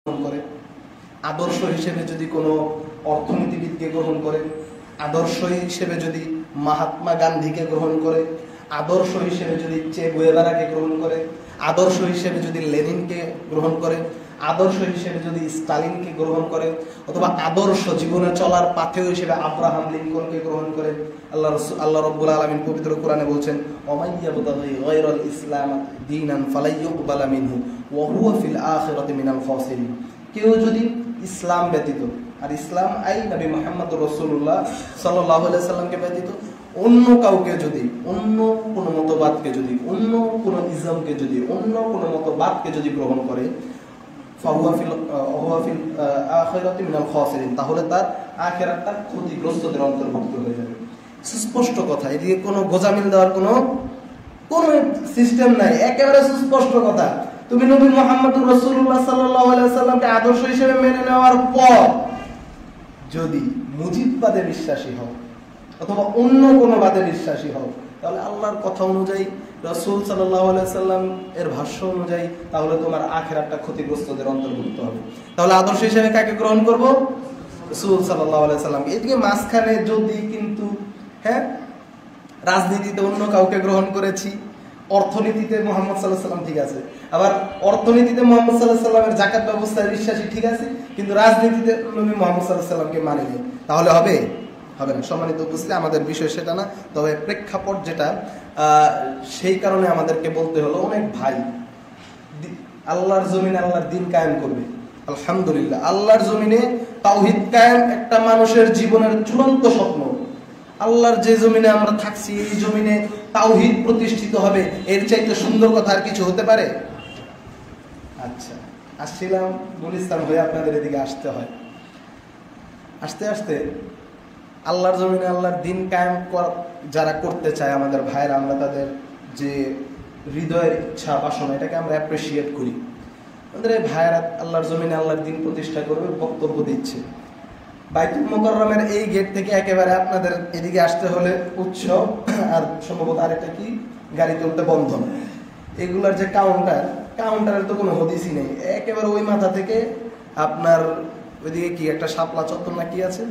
করে, আদর্শ হিসেবে যদি কোনো অর্থনীতিবিদকে গ্রহণ করে, আদর্শ হিসেবে যদি মহাত্মা গান্ধীকে গ্রহণ করে, আদর্শ হিসেবে যদি চে গুয়েভারাকে গ্রহণ করে, আদর্শ হিসেবে যদি লেনিনকে গ্রহণ করে, আদর্শ হিসেবে যদি স্টালিনকে গ্রহণ করে, অথবা আদর্শ জীবনে চলার পাথেয় হিসেবে আব্রাহাম লিঙ্কনকে গ্রহণ করে, আল্লাহ রাব্বুল আলামিন পবিত্র কোরআনে বলছেন ওমাইয়াবতাগি গায়রাল ইসলাম দীনান ফালাইয়ুকবালা মিনহু ওয়া হুয়া ফিল আখিরাতি মিনাল খাসিরিন। কেউ যদি ইসলাম ব্যতীত, আর ইসলাম আই নবী মুহাম্মদুর রাসূলুল্লাহ সাল্লাল্লাহু আলাইহি সাল্লামকে ব্যতীত অন্য কাউকে যদি, অন্য কোনো মতবাদকে যদি, অন্য কোনো ইজমকে যদি, অন্য কোনো মতবাদকে যদি গ্রহণ করে, তাহলে তার আখিরাতটা ক্ষতিগ্রস্তদের অন্তর্ভুক্ত হয়ে যাবে। সুস্পষ্ট কথা, এদিকে কোনো গোজামিল দেওয়ার কোনো সিস্টেম নাই, একেবারে সুস্পষ্ট কথা। তুমি নবী মুহাম্মদুর রাসূলুল্লাহ সাল্লাল্লাহু আলাইহি ওয়াসাল্লামকে আদর্শ হিসেবে মেনে নেওয়ার পর যদি মুজিববাদে বিশ্বাসী হও অথবা অন্য কোনো বাদে বিশ্বাসী হও, তাহলে আল্লাহর কথা অনুযায়ী, রাসূল সাল্লাল্লাহু আলাইহি ওয়াসাল্লাম এর ভাষ্য অনুযায়ী, তাহলে তোমার আখিরাতটা ক্ষতিগ্রস্তদের অন্তর্ভুক্ত হবে। তাহলে আদর্শ হিসেবে কাকে গ্রহণ করব? রাসূল সাল্লাল্লাহু আলাইহি ওয়াসাল্লাম। এদিকে মাঝখানে যদি কিন্তু রাজনীতিতে অন্য কাউকে গ্রহণ করেছি, অর্থনীতিতে মুহাম্মদ সাল্লাল্লাহু আলাইহি ওয়াসাল্লাম ঠিক আছে, আবার অর্থনীতিতে মুহাম্মদ সাল্লাল্লাহু আলাইহি ওয়াসাল্লামের যাকাত ব্যবস্থায় বিশ্বাসী ঠিক আছে, কিন্তু রাজনীতিতে নবী মুহাম্মদ সাল্লাল্লাহু আলাইহি ওয়াসাল্লামকে মানি না, তাহলে হবে না। সম্মানিত উপস্থিতি, আমাদের বিষয় সেটা না, তবে প্রেক্ষাপট যেটা, সেই কারণে আমাদেরকে বলতে হলো, অনেক ভাই আল্লাহর জমিনে আল্লাহর দ্বীন কায়েম করবে, আলহামদুলিল্লাহ। আল্লাহর জমিনে তাওহীদ কায়েম একটা মানুষের জীবনের চূড়ান্ত স্বপ্ন। আল্লাহর যে জমিনে আমরা থাকছি, এই জমিনে তাওহীদ প্রতিষ্ঠিত হবে, এর চাইতে সুন্দর কথা আর কিছু হতে পারে? আচ্ছা, আসছিলাম গুলিস্তান হয়ে আপনাদের এদিকে আসতে হয়। আসতে আসতে আল্লাহর জমিনে আল্লাহর দ্বীন কায়েম যারা করতে চায় আমাদের ভাইরা, আমরা তাদের যে হৃদয়ের ইচ্ছা বাসনা, এটাকে আমরা অ্যাপ্রিসিয়েট করি। আমাদের এই ভাইরা আল্লাহর জমিনে আল্লাহর দ্বীন প্রতিষ্ঠা করবে, বক্তব্য দিচ্ছে। বাইতুল মুকাররমের এই গেট থেকে একেবারে আপনাদের এদিকে আসতে হলে উৎসব, আর সম্ভবত আরেকটা কি গাড়ি তুলতে বন্ধন, এগুলার যে কাউন্টারের তো কোনো হদিসই নেই। একেবারে ওই মাথা থেকে আপনার ওইদিকে কি একটা শাপলা চত্বর না কি আছে,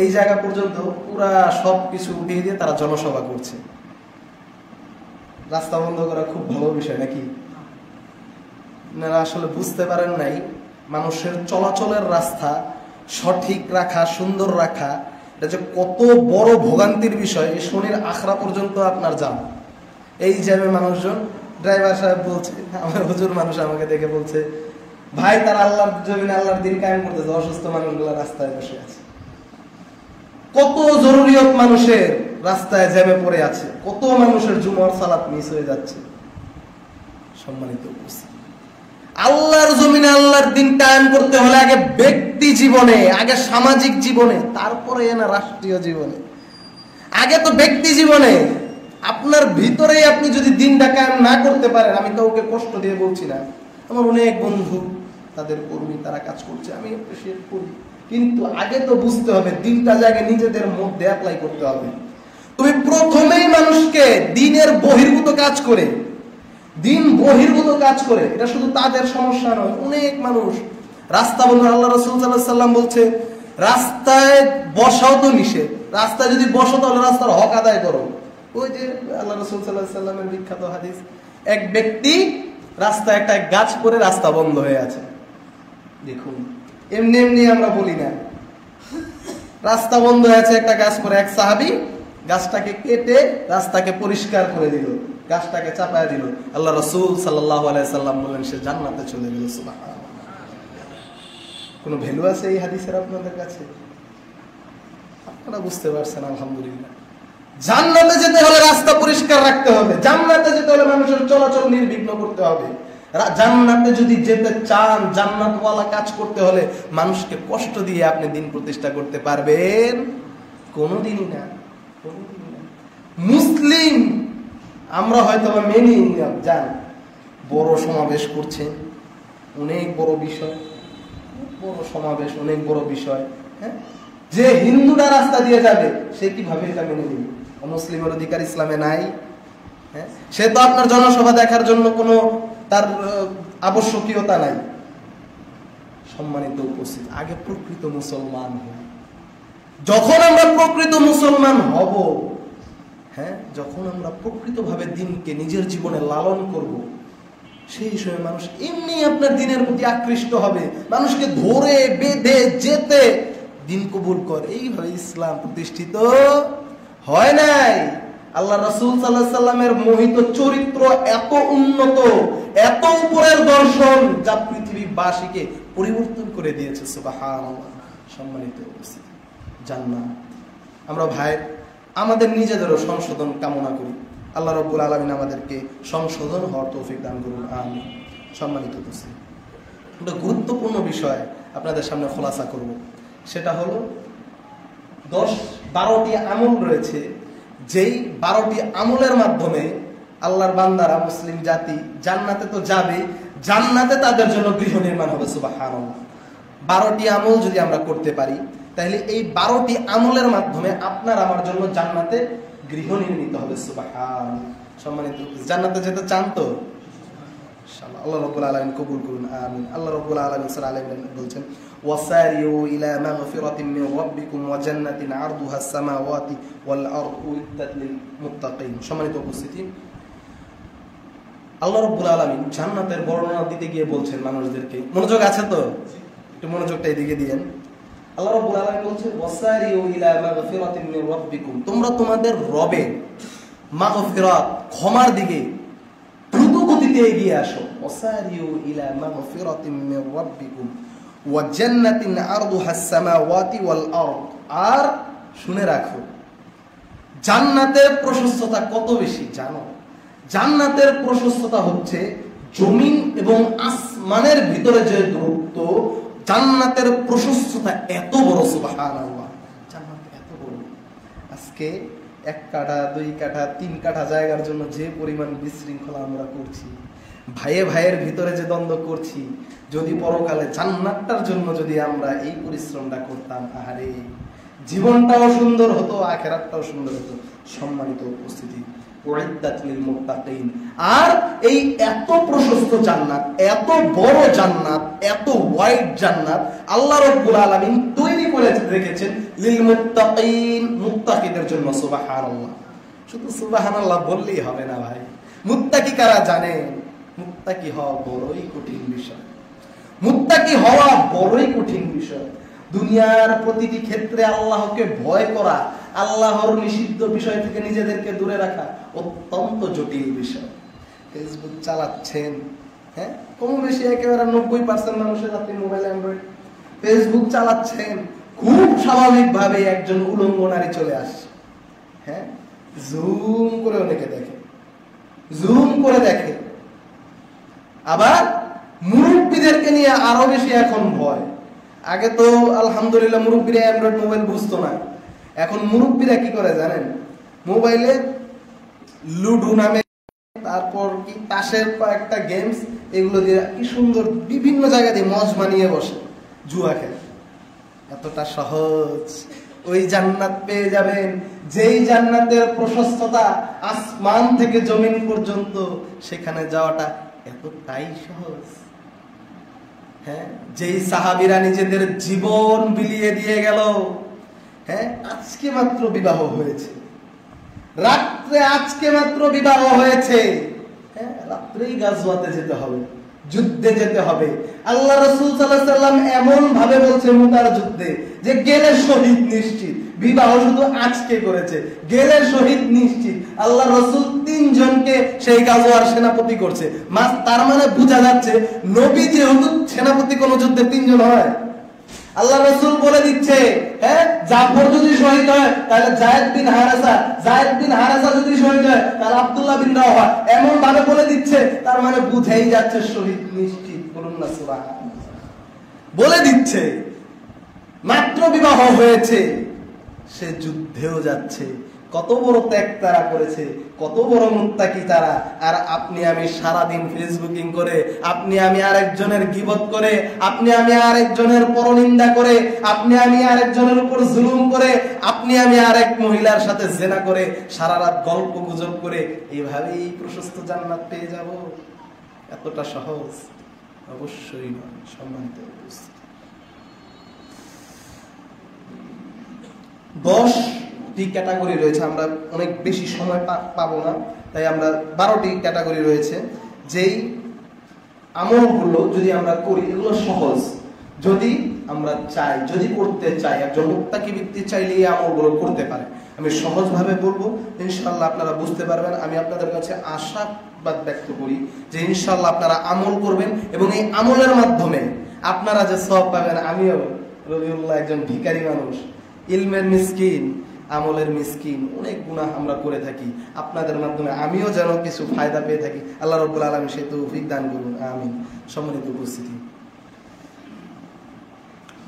এই জায়গা পর্যন্ত পুরা সব কিছু উঠিয়ে দিয়ে তারা জনসভা করছে। রাস্তা বন্ধ করা খুব ভালো বিষয় নাকি? আপনারা আসলে বুঝতে পারেন নাই, মানুষের চলাচলের রাস্তা সঠিক রাখা, সুন্দর রাখা, এটা যে কত বড় ভোগান্তির বিষয়। এই শনির আখড়া পর্যন্ত আপনার যান, এই জ্যামে মানুষজন, ড্রাইভার সাহেব বলছে, আমার হুজুর মানুষ আমাকে দেখে বলছে, ভাই তারা আল্লাহর জমিনে আল্লাহর দ্বীন কায়েম করতেছে, অসুস্থ মানুষগুলো রাস্তায় বসে আছে। কত জরুরিয়ত মানুষের রাস্তায় জ্যামে পড়ে আছে, কত মানুষের জুমার সালাত মিস হয়ে যাচ্ছে। সম্মানিত উপস্থিতি, আল্লাহর জমিনে আল্লাহর দ্বীন কায়েম করতে হলে আগে ব্যক্তি জীবনে, আগে সামাজিক জীবনে, তারপরে না রাষ্ট্রীয় জীবনে। আগে তো ব্যক্তি জীবনে আপনার ভিতরেই আপনি যদি দ্বীনটা কায়েম না করতে পারেন, আমি কাউকে কষ্ট দিয়ে বলছি না, আমার অনেক বন্ধু, তাদের কর্মী, তারা কাজ করছে, আমি অ্যাপ্রিশিয়েট করি, কিন্তু আগে তো বুঝতে হবে দ্বীনটা জায়গায় নিজেদের মধ্যে অ্যাপ্লাই করতে হবে। তুমি প্রথমেই মানুষকে দ্বীনের বহির্ভূত কাজ করে, দিন বহির্ভূত কাজ করে, এটা শুধু তাদের সমস্যা নয়, অনেক মানুষ রাস্তা বন্ধ। আল্লাহ রাসূল সাল্লাল্লাহু আলাইহি সাল্লাম বলছে, রাস্তায় বসাও তো নিষেধ, রাস্তায় যদি বসো তাহলে রাস্তার হক আদায় করো। ওই যে আল্লাহ রাসূল সাল্লাল্লাহু আলাইহি সাল্লামের বিখ্যাত হাদিস, এক ব্যক্তি রাস্তায় একটা গাছ পরে রাস্তা বন্ধ হয়ে আছে। দেখুন, এমনি এমনি আমরা বলি না, রাস্তা বন্ধ হয়ে আছে একটা গাছ পরে, এক সাহাবী গাছটাকে কেটে রাস্তাকে পরিষ্কার করে দিল, গাছটাকে চাপায় দিল। আল্লাহ রাসূল সাল্লাল্লাহু আলাইহি সাল্লাম বললেন, সে জান্নাতে চলে গেল। সুবহানাল্লাহ। কোনো ভ্যালু আছে এই হাদিসের আপনাদের কাছে? আপনারা বুঝতে পারছেন? আলহামদুলিল্লাহ। জান্নাতে যেতে হলে রাস্তা পরিষ্কার রাখতে হবে, জান্নাতে যেতে হলে মানুষের চলাচল নির্বিঘ্ন করতে হবে। জান্নাতে যদি যেতে চান, জান্নাতওয়ালা কাজ করতে হলে মানুষকে কষ্ট দিয়ে আপনি দ্বীন প্রতিষ্ঠা করতে পারবেন? কোনোদিনই না, কোনোদিনই না। মুসলিম আমরা হয়তো মেনে যান, বড় সমাবেশ করছে, অনেক বড় বিষয়, বড় সমাবেশ, অনেক বড় বিষয়, হ্যাঁ, যে হিন্দুরা রাস্তা দিয়ে যাবে সে কিভাবে এটা মেনে নেবে? মুসলিমের অধিকার ইসলামে নাই। হ্যাঁ, সে তো আপনার জনসভা দেখার জন্য কোনো তার আবশ্যকীয়তা নাই। সম্মানিত উপস্থিত, আগে প্রকৃত মুসলমান হই। যখন আমরা প্রকৃত মুসলমান হব, হ্যাঁ, যখন আমরা প্রকৃতভাবে দিনকে নিজের জীবনে লালন করব, সেই সময় মানুষ এমনি আপনার দিনের প্রতি আকৃষ্ট হবে, মানুষকে ধরে বেঁধে যেতে দিন কবুল কর। এইভাবে ইসলাম প্রতিষ্ঠিত হয় নাই। আল্লাহ রাসূল সাল্লাল্লাহু আলাইহি সাল্লামের মোহিত চরিত্র এত উন্নত, এত উপরের দর্শন, যা পৃথিবীবাসীকে পরিবর্তন করে দিয়েছে। সুবহানাল্লাহ। সম্মানিত উপস্থিতি, জান্নাত। আমরা ভাই আমাদের নিজেদেরও সংশোধন কামনা করি। আল্লাহ রাব্বুল আলামিন আমাদেরকে সংশোধন হওয়ার তৌফিক দান করুন, আমিন। সম্মানিত উপস্থিতি, একটা গুরুত্বপূর্ণ বিষয় আপনাদের সামনে খোলাসা করব। সেটা হলো 10-12টি আমল রয়েছে, যেই 12টি আমলের মাধ্যমে আল্লাহর বান্দারা, মুসলিম জাতি জান্নাতে তো যাবে, জান্নাতে তাদের জন্য গৃহ নির্মাণ হবে। সুবহানাল্লাহ। 12টি আমল যদি আমরা করতে পারি, তাহলে এই 12টি আমলের মাধ্যমে আপনার আমার জন্য জান্নাতে গৃহ নির্মিত হবে। সুবহানাল্লাহ। সম্মানিত, জান্নাতে যেতে চান তো? ইনশাআল্লাহ আল্লাহ রাব্বুল আলামিন কবুল করুন, আমিন। আল্লাহ রাব্বুল আলামিন সূরা আল ইমরান বলছেন, ওয়াসারিউ ইলা মাগফিরাতিন মিন রাব্বিকুম ওয়া জান্নাতিন আরদুহা আস-সামাওয়াতি ওয়াল আরদু উইদ্দাত লিল মুত্তাকিন। সম্মানিত উপস্থিতি, আল্লাহ রাব্বুল আলামিন জান্নাতের বর্ণনা দিতে গিয়ে বলছেন মানুষদেরকে, মনোযোগ আছে তো? একটু মনোযোগটা এদিকে দিয়েন। আল্লাহ রাব্বুল আলামিন বলছেন, ওয়াসারিউ ইলা মাগফিরাতিন মিন রাব্বিকুম, তোমরা তোমাদের রবের মাগফিরাত, ক্ষমার দিকে দ্রুত গতিতে এগিয়ে আসো। ওয়াসারিউ ইলা মাগফিরাতিন মিন রাব্বিকুম ওয়া জান্নাতিন আরদুহা আস-সামাওয়াতি ওয়াল আরদ। আর শুনে রাখো, জান্নাতের প্রশস্ততা কত বেশি জানো? জান্নাতের প্রশস্ততা হচ্ছে জমিন এবং আসমানের ভিতরে যে দূরত্ব, জান্নাতের প্রশস্ততা এত বড়। সুবহানাল্লাহ। জান্নাত এত বড়। আজকে 1 কাঠা 2 কাঠা 3 কাঠা জায়গার জন্য যে পরিমাণ বিশৃঙ্খলা আমরা করছি, ভাইয়ে ভাইয়ের ভিতরে যে দ্বন্দ্ব করছি, যদি পরকালে জান্নাতটার জন্য যদি আমরা এই পরিশ্রমটা করতাম, আহারে জীবনটাও সুন্দর হতো, আখিরাতটাও সুন্দর হতো। সম্মানিত উপস্থিতি, উইদ্দাত লিল মুত্তাকিন। আর এই এত প্রশস্ত জান্নাত, এত বড় জান্নাত, এত ওয়াইড জান্নাত আল্লাহ রাব্বুল আলামিন তৈরি করে রেখেছেন লিল মুত্তাকিন, মুত্তাকিদের জন্য। সুবহানাল্লাহ। শুধু সুবহানাল্লাহ বললেই হবে না ভাই। মুত্তাকি কারা জানেন? মুত্তাকি হওয়া বড়ই কঠিন বিষয়। মুত্তাকি হওয়া বড়ই কঠিন বিষয়। দুনিয়ার প্রতিটি ক্ষেত্রে আল্লাহকে ভয় করা, আল্লাহর নিষিদ্ধ বিষয় থেকে নিজেদেরকে দূরে রাখা অত্যন্ত জটিল বিষয়। ফেসবুক চালাচ্ছেন, হ্যাঁ, কম বেশি একেবারে 90% মানুষের হাতে মোবাইল অ্যান্ড্রয়েড। ফেসবুক চালাচ্ছেন, খুব স্বাভাবিকভাবে একজন উলঙ্গ নারী চলে আসে, হ্যাঁ, জুম করে অনেকে দেখে, জুম করে দেখে। আবার মুরব্বীদেরকে নিয়ে আরো বেশি এখন ভয়। আগে তো আলহামদুলিল্লাহ মুরব্বীরা অ্যান্ড্রয়েড মোবাইল বুঝতো না, এখন মুরব্বীরা কি করে জানেন? মোবাইলে লুডো নামে, তারপর কি তাসের কয়েকটা গেমস, এগুলো দিয়ে কি সুন্দর বিভিন্ন জায়গা দিয়ে মজ মানিয়ে বসে জুয়া খেলে। এতটা সহজ ওই জান্নাত পেয়ে যাবেন, যেই জান্নাতের প্রশস্ততা আসমান থেকে জমিন পর্যন্ত, সেখানে যাওয়াটা এতটাই সহজ। হ্যাঁ, যেই সাহাবীরা নিজেদের জীবন বিলিয়ে দিয়ে গেল, হ্যাঁ, আজকে মাত্র বিবাহ হয়েছে, রাত্রে আজকে মাত্র বিবাহ হয়েছে, হ্যাঁ, রাত্রেই গাজওয়াতে যেতে হবে, যুদ্ধে যেতে হবে। আল্লাহ রাসূল সাল্লাল্লাহু আলাইহি সাল্লাম এমন ভাবে বলছে মুতার যুদ্ধে যে গেলে শহীদ নিশ্চিত। বিবাহ শুধু আজকে করেছে, গেলে শহীদ নিশ্চিত। আল্লাহ রাসূল 3 জনকে সেই গাজওয়ার সেনাপতি করছে। তার মানে বোঝা যাচ্ছে নবী যেহেতু সেনাপতি কোন যুদ্ধে 3 জন হয়। আল্লাহ রাসূল বলে দিচ্ছে, হ্যাঁ, জাফর যদি শহীদ হয় তাহলে যায়েদ বিন হারেসা, যায়েদ বিন হারেসা যদি শহীদ হয় তাহলে আব্দুল্লাহ বিন রাওহা, এমন ভাবে বলে দিচ্ছে, তার মানে বুঝেই যাচ্ছে শহীদ নিশ্চিত। বলুন না সুবহানাল্লাহ। বলে দিচ্ছে মাত্র বিবাহ হয়েছে, সে যুদ্ধেও যাচ্ছে। কত বড় ত্যাগ তারা করেছে, কত বড় মুত্তাকি তারা। আর আপনি আমি সারাদিন ফেসবুকিং করে, আপনি আমি আরেকজনের গীবত করে, আপনি আমি আরেকজনের পরনিন্দা করে, আপনি আমি আরেকজনের উপর জুলুম করে, আপনি আমি আরেক মহিলার সাথে জেনা করে, সারা রাত গল্প গুজব করে এইভাবেই প্রশস্ত জান্নাত পেয়ে যাব? এতটা সহজ অবশ্যই নয়। সম্মানিত উপস্থিতি, 10টি ক্যাটাগরি রয়েছে, আমরা অনেক বেশি সময় পাবো না, তাই আমরা 12টি ক্যাটাগরি রয়েছে। যেই আমলগুলো যদি আমরা করি এগুলো সহজ, যদি আমরা চাই, যদি করতে চাই, একজন মুত্তাকি ব্যক্তি চাইলে এই আমলগুলো করতে পারে। আমি সহজভাবে বলবো, ইনশাআল্লাহ আপনারা বুঝতে পারবেন। আমি আপনাদের কাছে আশাবাদ ব্যক্ত করি যে ইনশাআল্লাহ আপনারা আমল করবেন এবং এই আমলের মাধ্যমে আপনারা যে সওয়াব পাবেন। আমিও রবিউল্লাহ একজন ভিখারি মানুষ, ইলমের মিসকিন, আমলের মিসকিন, অনেক গুনাহ আমরা করে থাকি। আপনাদের মাধ্যমে আমিও যেন কিছু ফায়দা পেয়ে থাকি। আল্লাহ রাব্বুল আলামিন সেই তৌফিক দান করুন, আমিন। সম্মানিত উপস্থিতি,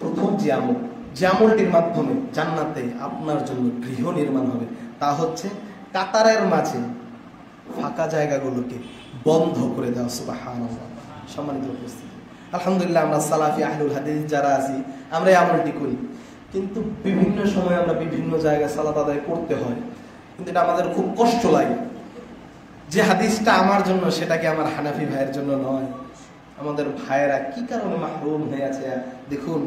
প্রথম যে আমলটির মাধ্যমে জান্নাতে আপনার জন্য গৃহ নির্মাণ হবে তা হচ্ছে কাতারের মাঝে ফাঁকা জায়গাগুলোকে বন্ধ করে দেওয়া। সুবহানাল্লাহ। সম্মানিত উপস্থিতি, আলহামদুলিল্লাহ আমরা সালাফি আহলুল হাদিস যারা আছি আমরা এই আমলটি করি, কিন্তু বিভিন্ন সময় আমরা বিভিন্ন জায়গায় সালাত আদায় করতে হয়, কিন্তু এটা আমাদের খুব কষ্ট লাগে। যে হাদিসটা আমার জন্য সেটা কি আমার হানাফি ভাইয়ের জন্য নয়? আমাদের ভাইয়েরা কি কারণে মাহরুম হয়ে আছে? দেখুন,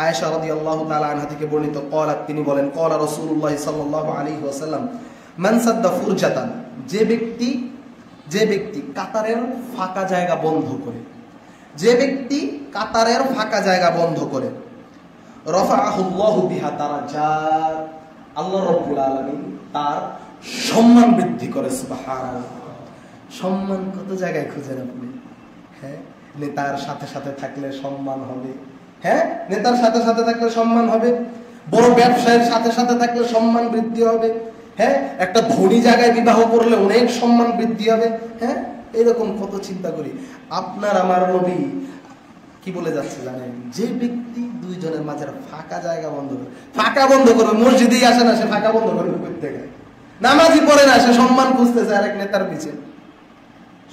আয়েশা রাদিয়াল্লাহু তাআলা আনহা থেকে বর্ণিত, ক্বালাত, তিনি বলেন, ক্বালা রাসূলুল্লাহ সাল্লাল্লাহু আলাইহি ওয়াসাল্লাম, মান সাদ্দা ফুরজাতান, যে ব্যক্তি কাতারের ফাঁকা জায়গা বন্ধ করে, যে ব্যক্তি কাতারের ফাঁকা জায়গা বন্ধ করে, রাফাআহুল্লাহু বিহা দারাজাত, আল্লাহ রাব্বুল আলামিন তার সম্মান বৃদ্ধি করে। সুবহানাল্লাহ। সম্মান কত জায়গায় খুঁজেন আপনি? হ্যাঁ, নেতার সাথে সাথে থাকলে সম্মান হবে, হ্যাঁ, নেতার সাথে সাথে থাকলে সম্মান হবে, বড় ব্যবসায়ীর সাথে সাথে থাকলে সম্মান বৃদ্ধি হবে, হ্যাঁ, একটা ধনী জায়গায় বিবাহ করলে অনেক সম্মান বৃদ্ধি হবে, হ্যাঁ, এরকম কত চিন্তা করি। আপনার আমার নবী কি বলে যাচ্ছে জানেন? যে ব্যক্তি দুইজনের মাঝে ফাঁকা জায়গা বন্ধ করবে, মসজিদেই আসে না, সে ফাঁকা বন্ধ করবে করতে গেলে, নামাজই পড়ে না, সে সম্মান খুঁজতেছে আরেক নেতার পিছে।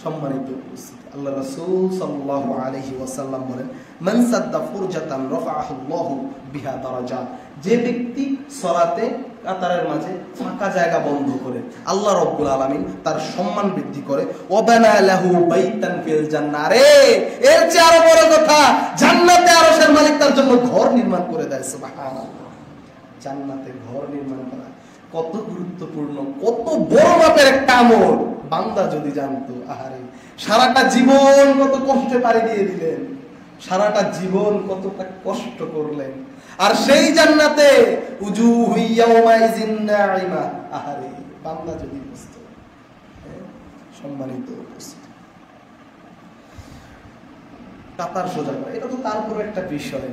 সম্মানিত উপস্থিতি, আল্লাহ রাসূল সাল্লাল্লাহু আলাইহি ওয়াসাল্লাম বলেন, মান সাদ্দা ফুরজাতান রাফাআহুল্লাহু বিহা দারাজাত, যে ব্যক্তি সালাতে কাতারের মাঝে ফাঁকা জায়গা বন্ধ করে আল্লাহ রাব্বুল আলামিন তার সম্মান বৃদ্ধি করে। ওয়া বানা লাহু বাইতান ফিল জান্নাহ, রে এর চেয়ে আরো বড় কথা, জান্নাতে আরশের মালিক তার জন্য ঘর নির্মাণ করে দেয়। সুবহানাল্লাহ। জান্নাতে ঘর নির্মাণ করা কত গুরুত্বপূর্ণ, কত বড় মাপের একটা আমল। বান্দা যদি জানতো, আহারে সারাটা জীবন কত কষ্টে পাড়ি দিয়ে দিলেন, সারাটা জীবন কতটা কষ্ট করলেন, আর সেই জান্নাতে উজুহু ইয়াওমাইযিন নাঈমা, আহারে বান্দা যদি বুঝতো। সম্মানিত উপস্থিতি, কাতার সোজা করা এটা তো তারপর একটা বিষয়।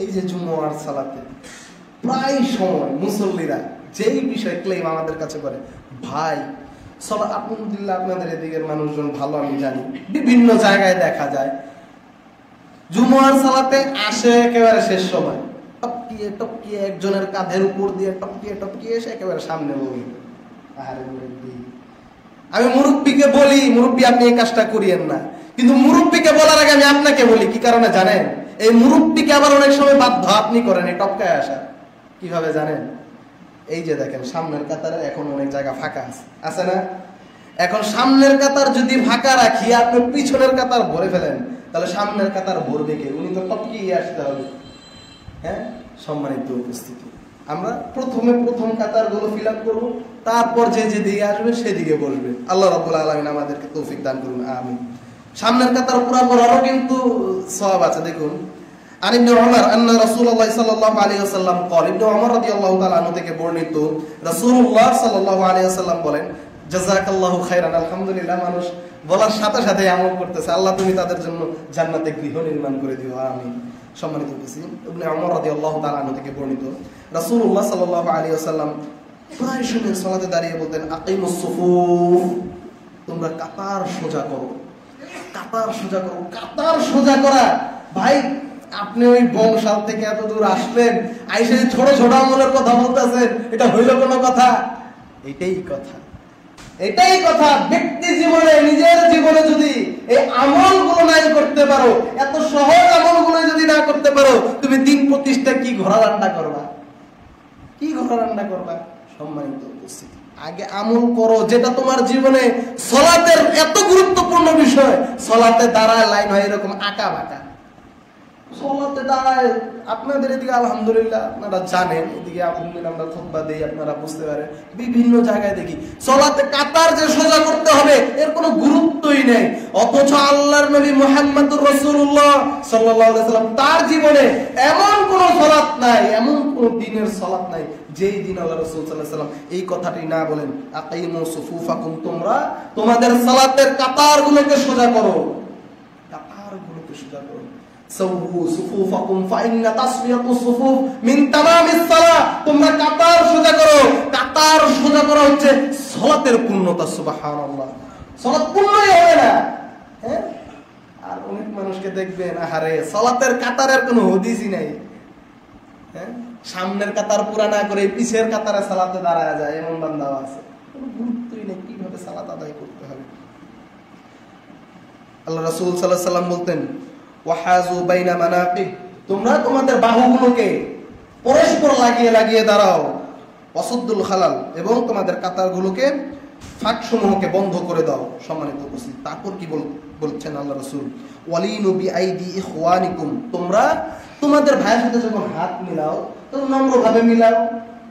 এই যে জুমার সালাতে প্রায় সময় মুসল্লিরা যেই বিষয় ক্লেম আমাদের কাছে করে, ভাই আলহামদুলিল্লাহ আপনাদের এদিকের মানুষজন ভালো, আমি জানি বিভিন্ন জায়গায় দেখা যায় জুমার সালাতে আসে একেবারে শেষ সময়, টপকিয়ে টপকিয়ে একজনের কাঁধের উপর দিয়ে টপকিয়ে টপকিয়ে এসে একেবারে সামনে বলি। আরে মুরব্বী, আমি মুরব্বীকে বলি, মুরব্বী আপনি এই কাজটা করিয়েন না, কিন্তু মুরব্বীকে বলার আগে আমি আপনাকে বলি, কি কারণে জানেন? এই মুরব্বীকে আবার অনেক সময় বাধ্য আপনি করেন এই টপকায় আসা। কিভাবে জানেন? এই যে দেখেন সামনের কাতারে এখন অনেক জায়গা ফাঁকা আছে না? এখন সামনের কাতার যদি ফাঁকা রাখি, আপনি পিছনের কাতার ভরে ফেলেন, তাহলে সামনের কাতার ভরবে কে? উনি তো টপকিয়ে আসতে হবে। হ্যাঁ, সম্মানিত উপস্থিতি, আমরা প্রথমে প্রথম কাতারগুলো ফিল আপ করবো, তারপর যে যেদিকে আসবে সেদিকে বসবে। আল্লাহ রাব্বুল আলামিন আমাদেরকে তৌফিক দান করুন, আমিন। সামনের কাতার পুরো করারও কিন্তু সওয়াব আছে। দেখুন, আর ইবনে ওমর আন্না রাসূলুল্লাহ সাল্লাল্লাহু আলাইহি ওয়াসাল্লাম قال, ইবনে ওমর রাদিয়াল্লাহু তাআলা আনহু থেকে বর্ণিত, রাসূলুল্লাহ সাল্লাল্লাহু আলাইহি ওয়াসাল্লাম বলেন, জাযাকাল্লাহু খাইরান। আলহামদুলিল্লাহ, মানুষ বলার সাথে সাথে আমল করতেছে, আল্লাহ তুমি তাদের জন্য জান্নাতে গৃহ নির্মাণ করে দিও, আমিন। সম্মানিত উপস্থিতি, ইবনে ওমর রাদিয়াল্লাহু তাআলা আনহু থেকে বর্ণিত, রাসূলুল্লাহ সাল্লাল্লাহু আলাইহি ওয়াসাল্লাম প্রায় সময় সালাতে দাঁড়িয়ে বলতেন, আকিমুস সুফুফ, তোমরা কাতার সোজা করো, কাতার সোজা করো। কাতার সোজা করা, ভাই আপনি ওই বংশাল থেকে এত দূর আসলেন, আইসে ছোট ছোট আমলের কথা বলতেছেন, এটা হইল কোনো কথা? এটাই কথা, এটাই কথা। ব্যক্তি জীবনে, নিজের জীবনে যদি এই আমলগুলো নাই করতে পারো, এত সহজ আমলগুলো যদি না করতে পারো, তুমি দিন প্রতিষ্ঠা কি ঘোড়া রান্না করবা? কি ঘোড়া রান্না করবা? সম্মানিত উপস্থিতি, আগে আমল করো যেটা তোমার জীবনে, সালাতের এত গুরুত্বপূর্ণ বিষয়, সালাতে দাঁড়ায় লাইন হয় এরকম আঁকা বাঁকা, সালাতে দাঁড়ায়। আপনাদের এদিকে আলহামদুলিল্লাহ আপনারা জানেন, এদিকে আমরা খুতবা দেই, আপনারা বুঝতে পারেন, বিভিন্ন জায়গায় দেখি সালাতে কাতার যে সোজা করতে হবে এর কোনো গুরুত্বই নেই। অথচ আল্লাহর নবী মুহাম্মদুর রাসূলুল্লাহ সাল্লাল্লাহু আলাইহি ওয়াসাল্লাম তার জীবনে এমন কোন সালাত নাই, এমন কোন দিনের সালাত নাই যেই দিন আল্লাহ রাসূল সাল্লাল্লাহু আলাইহি ওয়াসাল্লাম এই কথাটি না বলেন, আকাইমু সুফুফাকুম, তোমরা তোমাদের সালাতের কাতারগুলোকে সোজা করো, কাতারগুলোকে সোজা করো। সাওউ সুফুফাকুম ফাইন্না তাসফিয়াতুস সুফুফ মিন তামামিস সালাহ, তোমরা কাতার সোজা করো। কাতার সোজা করা হচ্ছে সালাতের পূর্ণতা। সুবহানাল্লাহ, সালাত পূর্ণই হবে না। হ্যাঁ, আর অনেক মানুষকে দেখবেন আহারে সালাতের কাতারের কোনো হদিসই নাই। হ্যাঁ, সামনের কাতার পুরা না করে পিছের কাতারে সালাতে দাঁড়ায় যায়, এমন বান্দাও আছে। কোনো গুরুত্বই নেই কিভাবে সালাত আদায় করতে হবে। আল্লাহ রাসূল সাল্লাল্লাহু আলাইহি ওয়াসাল্লাম বলতেন, ওয়াহাযু বাইনা মানাকিব, তোমরা তোমাদের বাহুগুলোকে পরস্পর লাগিয়ে লাগিয়ে দাঁড়াও। ওয়াসুদ্দুল খালাল, এবং তোমাদের কাতারগুলোকে ফাঁকসমূহকে বন্ধ করে দাও। সম্মানিত উপস্থিতি, তারপর কি বলছেন আল্লাহ রাসূল, ওয়ালিনু বিআইদি ইখওয়ানিকুম, তোমরা তোমাদের ভাইয়ের সাথে যখন হাত মিলাও তখন নম্রভাবে মিলাও,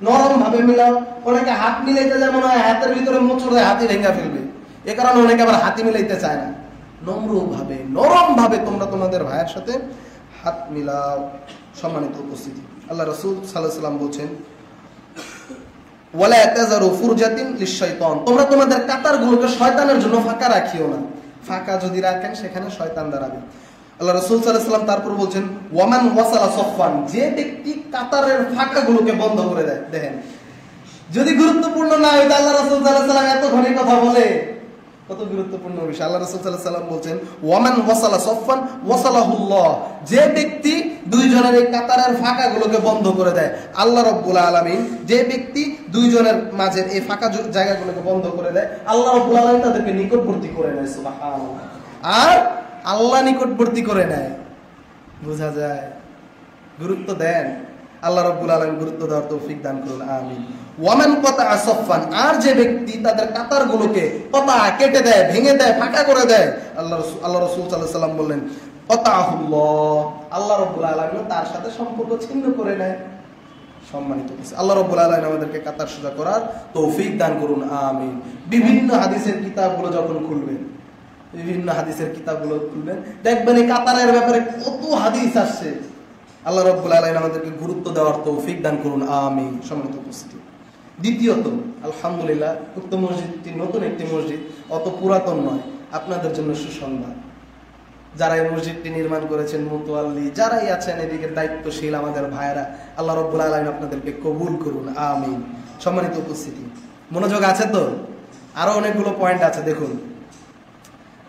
নরম ভাবে মিলাও। অনেকে হাত মিলাইতে যায় মনে হয় হাতের ভিতরে মোচড় দিয়ে হাতই ভেঙে ফেলবে, এ কারণে অনেকে আবার হাতই মিলাইতে চায় না। নম্রভাবে নরম ভাবে তোমরা তোমাদের ভাইয়ের সাথে হাত মিলাও। সম্মানিত উপস্থিতি, আল্লাহ রাসূল সাল্লাল্লাহু আলাইহি ওয়াসাল্লাম বলছেন, ওয়ালা তাযারু ফুরজাতিন লিশ-শাইতান, তোমরা তোমাদের কাতারগুলোকে শয়তানের জন্য ফাঁকা রাখিও না। ফাঁকা যদি রাখেন সেখানে শয়তান দাঁড়াবে। আল্লাহ রাসূল সাল্লাল্লাহু আলাইহি ওয়াসাল্লাম তারপর বলছেন, ওয়ামান ওয়াসালা সাফফান, যে ব্যক্তি কাতারের ফাঁকাগুলোকে বন্ধ করে দেয়। দেখেন, যদি গুরুত্বপূর্ণ না হয় আল্লাহ রাসূল সাল্লাল্লাহু আলাইহি ওয়াসাল্লাম এত ঘন কথা বলে, কত গুরুত্বপূর্ণ বিষয়। আল্লাহ রাসূল সাল্লাল্লাহু আলাইহি ওয়াসাল্লাম বলছেন, ওয়ামান ওয়াসালা সাফফান ওয়াসালাহুল্লাহ, যে ব্যক্তি দুইজনের এই কাতারের ফাঁকাগুলোকে বন্ধ করে দেয়, আল্লাহ রাব্বুল আলামিন যে ব্যক্তি দুইজনের মাঝের এই ফাঁকা জায়গাগুলোকে বন্ধ করে দেয়, আল্লাহ রাব্বুল আলামিন তাদেরকে নিকটবর্তী করে নেয়। সুবহানাল্লাহ, আর আল্লাহ নিকটবর্তী করে নেয়, বোঝা যায়। গুরুত্ব দেন, আল্লাহ রাব্বুল আলামিন গুরুত্ব দেওয়ার তৌফিক দান করুন, আমিন। ওয়ামান কাতা'a সাফফান, আর যে ব্যক্তি তাদের কাতারগুলোকে কেটে দেয়, ভেঙে দেয়, ফাঁকা করে দেয়, আল্লাহ রাসূল সাল্লাল্লাহু আলাইহি ওয়াসাল্লাম বললেন, কাতাআহুল্লাহ, আল্লাহ রাব্বুল আলামিন তার সাথে সম্পর্ক ছিন্ন করে নেয়। সম্মানিত আল্লাহ রাব্বুল আলামিন আমাদেরকে কাতার সোজা করার তৌফিক দান করুন, আমিন। বিভিন্ন হাদিসের কিতাবগুলো যখন খুলবেন, দেখবেন এই কাতারের ব্যাপারে কত হাদিস আসছে। আল্লাহ রাব্বুল আলামিন আমাদেরকে গুরুত্ব দেওয়ার তৌফিক দান করুন, আমিন। সম্মানিত উপস্থিতি, দ্বিতীয়ত আলহামদুলিল্লাহ উক্ত মসজিদটি নতুন একটি মসজিদ, অত পুরাতন নয়। আপনাদের জন্য সুসংবাদ, যারা এই মসজিদটি নির্মাণ করেছেন, মুতওয়াল্লি যারাই আছেন, এদিকে দায়িত্বশীল আমাদের ভাইয়েরা, আল্লাহ রাব্বুল আলামিন আপনাদেরকে কবুল করুন, আমিন। সম্মানিত উপস্থিতি, মনোযোগ আছে তো? আরো অনেকগুলো পয়েন্ট আছে, দেখুন।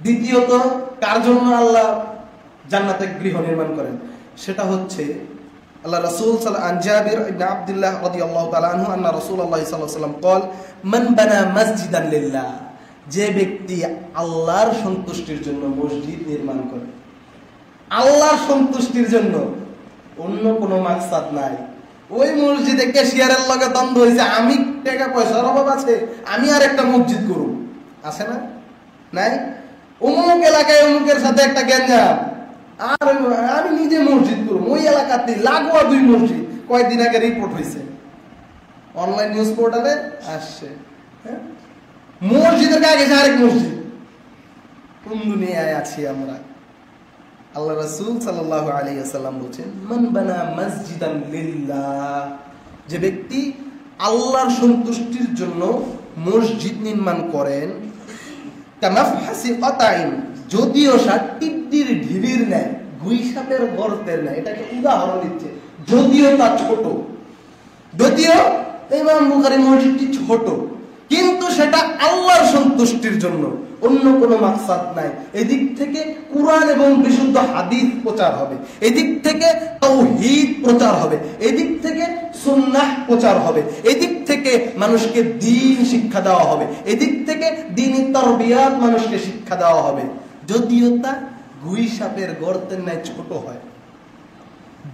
দ্বিতীয়ত, কার জন্য আল্লাহ জান্নাতে গৃহ নির্মাণ করেন, সেটা হচ্ছে আল্লাহ রাসূল জাবির ইবনে আব্দুল্লাহ রাদিয়াল্লাহু তাআলা আনহু আন্না রাসূলুল্লাহ সাল্লাল্লাহু আলাইহি ওয়াসাল্লাম قال মান বানা মাসজিদান লিল্লাহ, যে ব্যক্তি আল্লাহর সন্তুষ্টির জন্য মসজিদ নির্মাণ করে, আল্লাহর সন্তুষ্টির জন্য, অন্য কোনো মাকসাদ নাই। ওই মসজিদে ক্যাশিয়ারের লগে দ্বন্দ্ব হয়েছে, আমি টাকা পয়সার অভাব আছে, আমি আর একটা মসজিদ করব, আছে না? নাই? অমুক এলাকায় অমুকের সাথে একটা গ্যাঞ্জাম, আর আমি নিজে মসজিদ করব, ওই এলাকাতে লাগোয়া দুই মসজিদ। কয়েকদিন আগে রিপোর্ট হয়েছে, অনলাইন নিউজ পোর্টালে আসছে, মসজিদের আগে আরেক মসজিদ। কোন দুনিয়ায় আছি আমরা? আল্লাহ রাসূল সাল্লাল্লাহু আলাইহি ওয়াসাল্লাম বলেন, মান বানা মাসজিদান লিল্লাহ, যে ব্যক্তি আল্লাহর সন্তুষ্টির জন্য মসজিদ নির্মাণ করেন, কামাফহাসি কাতাইন, যদিও টিকটির ঢিবির নেয়, গুইসাপের গর্তের নেয়, এটাকে উদাহরণ দিচ্ছে। যদিও তা ছোট, যদিও ইমাম বুখারী মসজিদটি ছোট, কিন্তু সেটা আল্লাহর সন্তুষ্টির জন্য, অন্য কোনো মাকসাদ নাই। এদিক থেকে কুরআন এবং বিশুদ্ধ হাদিস প্রচার হবে, এদিক থেকে তাওহীদ প্রচার হবে, এদিক থেকে সুন্নাহ প্রচার হবে, এদিক থেকে মানুষকে দ্বীন শিক্ষা দেওয়া হবে, এদিক থেকে দ্বীনি তারবিয়াত মানুষকে শিক্ষা দেওয়া হবে। যদিও তা গুইসাপের গর্তের ন্যায় ছোট হয়।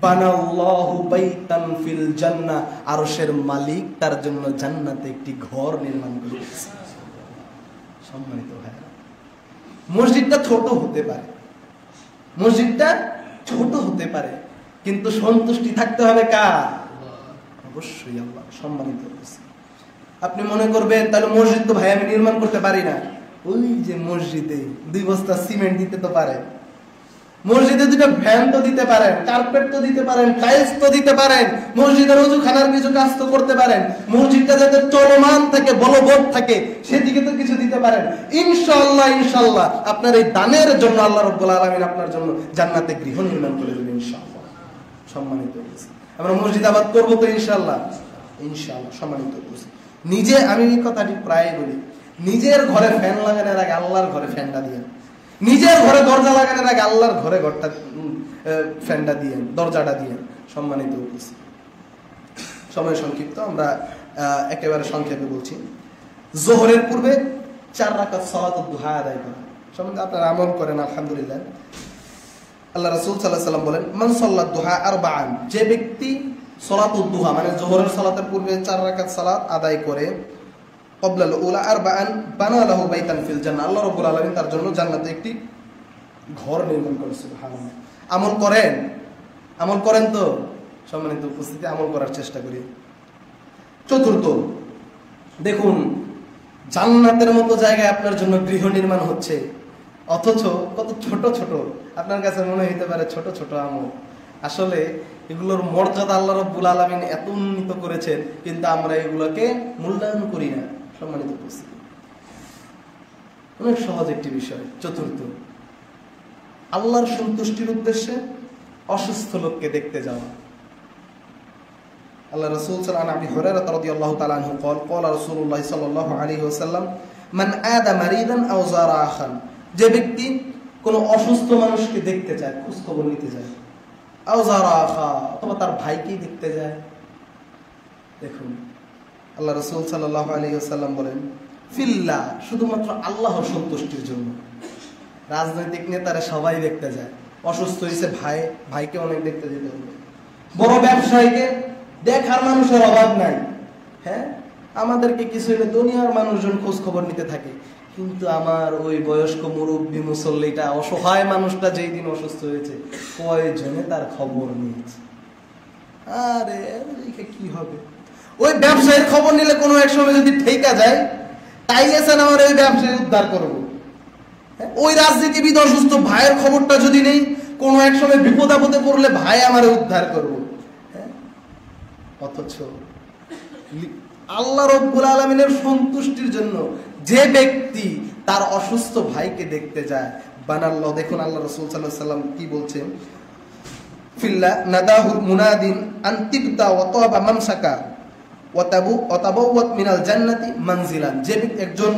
বানাল্লাহু বাইতান ফিল জান্নাহ, আরশের মালিক তার জন্য জান্নাতে একটি ঘর নির্মাণ করেছেন। সম্মানিত ভাইরা, মসজিদটা ছোট হতে পারে, মসজিদটা ছোট হতে পারে, কিন্তু সন্তুষ্টি থাকতে হবে কার? অবশ্যই আল্লাহ। সম্মানিত হয়েছে। আপনি মনে করবেন তাহলে মসজিদ তো ভাই আমি নির্মাণ করতে পারি না। ওই যে মসজিদে 2 বস্তা সিমেন্ট দিতে তো পারে, মসজিদে 2টা ফ্যান তো দিতে পারেন, কার্পেট তো দিতে পারেন, টাইলস তো দিতে পারেন, মসজিদের ওযুখানার কিছু কাজ তো করতে পারেন, মসজিদটা যাতে চলমান থাকে, বলবৎ থাকে, সেদিকে তো কিছু দিতে পারেন। ইনশাআল্লাহ ইনশাআল্লাহ আপনার এই দানের জন্য আল্লাহ রাব্বুল আলামিন আপনার জন্য জান্নাতে গৃহ নির্মাণ করে দেবেন ইনশাআল্লাহ। সম্মানিত হয়েছে। আমরা মসজিদ আবাদ করবো তো ইনশাআল্লাহ। ইনশাআল্লাহ। সম্মানিত হয়েছে। নিজে আমি এই কথাটি প্রায় বলি, নিজের ঘরে ফ্যান লাগানোর আগে আল্লাহর ঘরে ফ্যানটা দিয়ে, নিজের ঘরে দরজা লাগানোর আগে আল্লাহর ঘরে ঘরটা ফ্যানটা দিয়ে, দরজাটা দিয়ে। সম্মানিত হয়েছে। সময় সংক্ষিপ্ত, আমরা একেবারে সংক্ষেপে বলছি। যোহরের পূর্বে 4 রাকাত সালাতুদ দুহা আদায় করা। সম্বন্ধে আপনারা আমল করেন আলহামদুলিল্লাহ। আল্লাহ রাসূল সাল্লাল্লাহু আলাইহি ওয়াসাল্লাম বলেন, মান সাল্লাত দুহা আরবাআন, যে ব্যক্তি সালাতুদ দুহা মানে যোহরের সালাতের পূর্বে 4 রাকাত সালাত আদায় করে, ক্বাবলাল উলা আরবাআন বানা লাহু বাইতান ফিল জান্নাহ, আল্লাহ রাব্বুল আলামিন তার জন্য জান্নাতে একটি ঘর নির্মাণ করেন। সুবহানাল্লাহ। আমল করেন? আমল করেন তো? সম্মানিত উপস্থিতি, আমল করার চেষ্টা করি। চতুর্থ, দেখুন জান্নাতের মতো জায়গায় আপনার জন্য গৃহ নির্মাণ হচ্ছে, অথচ কত ছোট ছোট। আপনার কাছে মনে হতে পারে ছোট ছোট আমল, আসলে এগুলোর মর্যাদা আল্লাহ রাব্বুল আলামিন এত উন্নীত করেছেন, কিন্তু আমরা এগুলোকে মূল্যায়ন করি না। সম্মানিত উপস্থিতি, অনেক সহজ একটি বিষয়। চতুর্থ, আল্লাহর সন্তুষ্টির উদ্দেশ্যে অসুস্থ লোককে দেখতে যাওয়া। আল্লাহ রাসূল সাল্লাল্লাহু আলাইহি রাদিয়াল্লাহু তাআলা আনহু قال قال রাসূলুল্লাহ সাল্লাল্লাহু আলাইহি ওয়াসাল্লাম, মান আদা মারিদান আও যারা আখান, যে ব্যক্তি কোন অসুস্থ মানুষকে দেখতে চায়, খোঁজ খবর নিতে যায়, আও যারা আখা, অথবা তার ভাইকেই দেখতে যায়। দেখুন আল্লাহ রাসূল সাল্লাল্লাহু আলাইহি ওয়াসাল্লাম বলেন, ফিল্লাহ, শুধুমাত্র আল্লাহর সন্তুষ্টির জন্য। রাজনৈতিক নেতারা সবাই দেখতে যায়, অসুস্থ হয়েছে ভাই, ভাইকে অনেক দেখতে যেতে হবে। বড় ব্যবসায়ীকে দেখার মানুষের অভাব নাই। হ্যাঁ, আমাদেরকে কিছু হলে দুনিয়ার মানুষজন খোঁজ খবর নিতে থাকে, কিন্তু আমার ওই বয়স্ক মুরব্বী মুসল্লিটা, অসহায় মানুষটা যেই দিন অসুস্থ হয়েছে, কয়জনে তার খবর নিয়েছে। আরে কি হবে? ওই ব্যবসায়ীর খবর নিলে কোনো এক সময় যদি ঠেকা যায়, তাইলেছেন আমার ওই ব্যবসায়ী উদ্ধার করবো। ওই রাজনীতিবিদ অসুস্থ, ভাইয়ের খবরটা যদি নেই, কোনো এক সময় বিপদ আপদে পড়লে ভাই আমার উদ্ধার করবো। অথচ আল্লাহ রাব্বুল আলামিনের সন্তুষ্টির জন্য যে ব্যক্তি তার অসুস্থ ভাইকে দেখতে যায়, বানাল্লাহ। দেখুন আল্লাহ রাসূল সাল্লাল্লাহু আলাইহি ওয়াসাল্লাম কি বলছেন, ফিল্লা নাদাহু মুনাদিন আনতিবতা ওয়া তাবা মামসাকা ওয়া তাবাওয়াত মিনাল জান্নাতি মানজিলান, যে একজন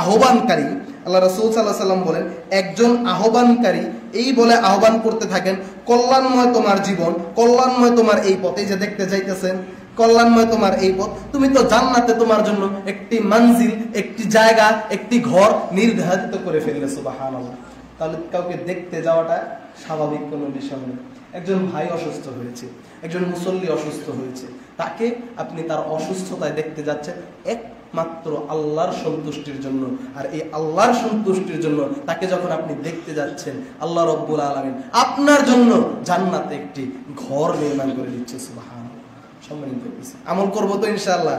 আহ্বানকারী, আল্লাহ রাসূল সাল্লাল্লাহু আলাইহি ওয়াসাল্লাম বলেন, একজন আহ্বানকারী এই বলে আহ্বান করতে থাকেন, কল্যাণময় তোমার জীবন, কল্যাণময় তোমার এই পথে যে দেখতে যাইতেছেন, কল্যাণময় তোমার এই পথ, তুমি তো জান্নাতে তোমার জন্য একটি মানজিল, একটি জায়গা, একটি ঘর নির্ধারিত করে ফেললে। সুবহানাল্লাহ। তাহলে কাউকে দেখতে যাওয়াটা স্বাভাবিক কোনো বিষয় নয়। একজন ভাই অসুস্থ হয়েছে, একজন মুসল্লি অসুস্থ হয়েছে, তাকে আপনি তার অসুস্থতায় দেখতে যাচ্ছেন একমাত্র আল্লাহর সন্তুষ্টির জন্য। আর এই আল্লাহর সন্তুষ্টির জন্য তাকে যখন আপনি দেখতে যাচ্ছেন, আল্লাহ রাব্বুল আলামিন আপনার জন্য জান্নাতে একটি ঘর নির্মাণ করে দিচ্ছে। সুবহানাল্লাহ। সম্মানিত উপস্থিতি, আমল করবো তো ইনশাআল্লাহ।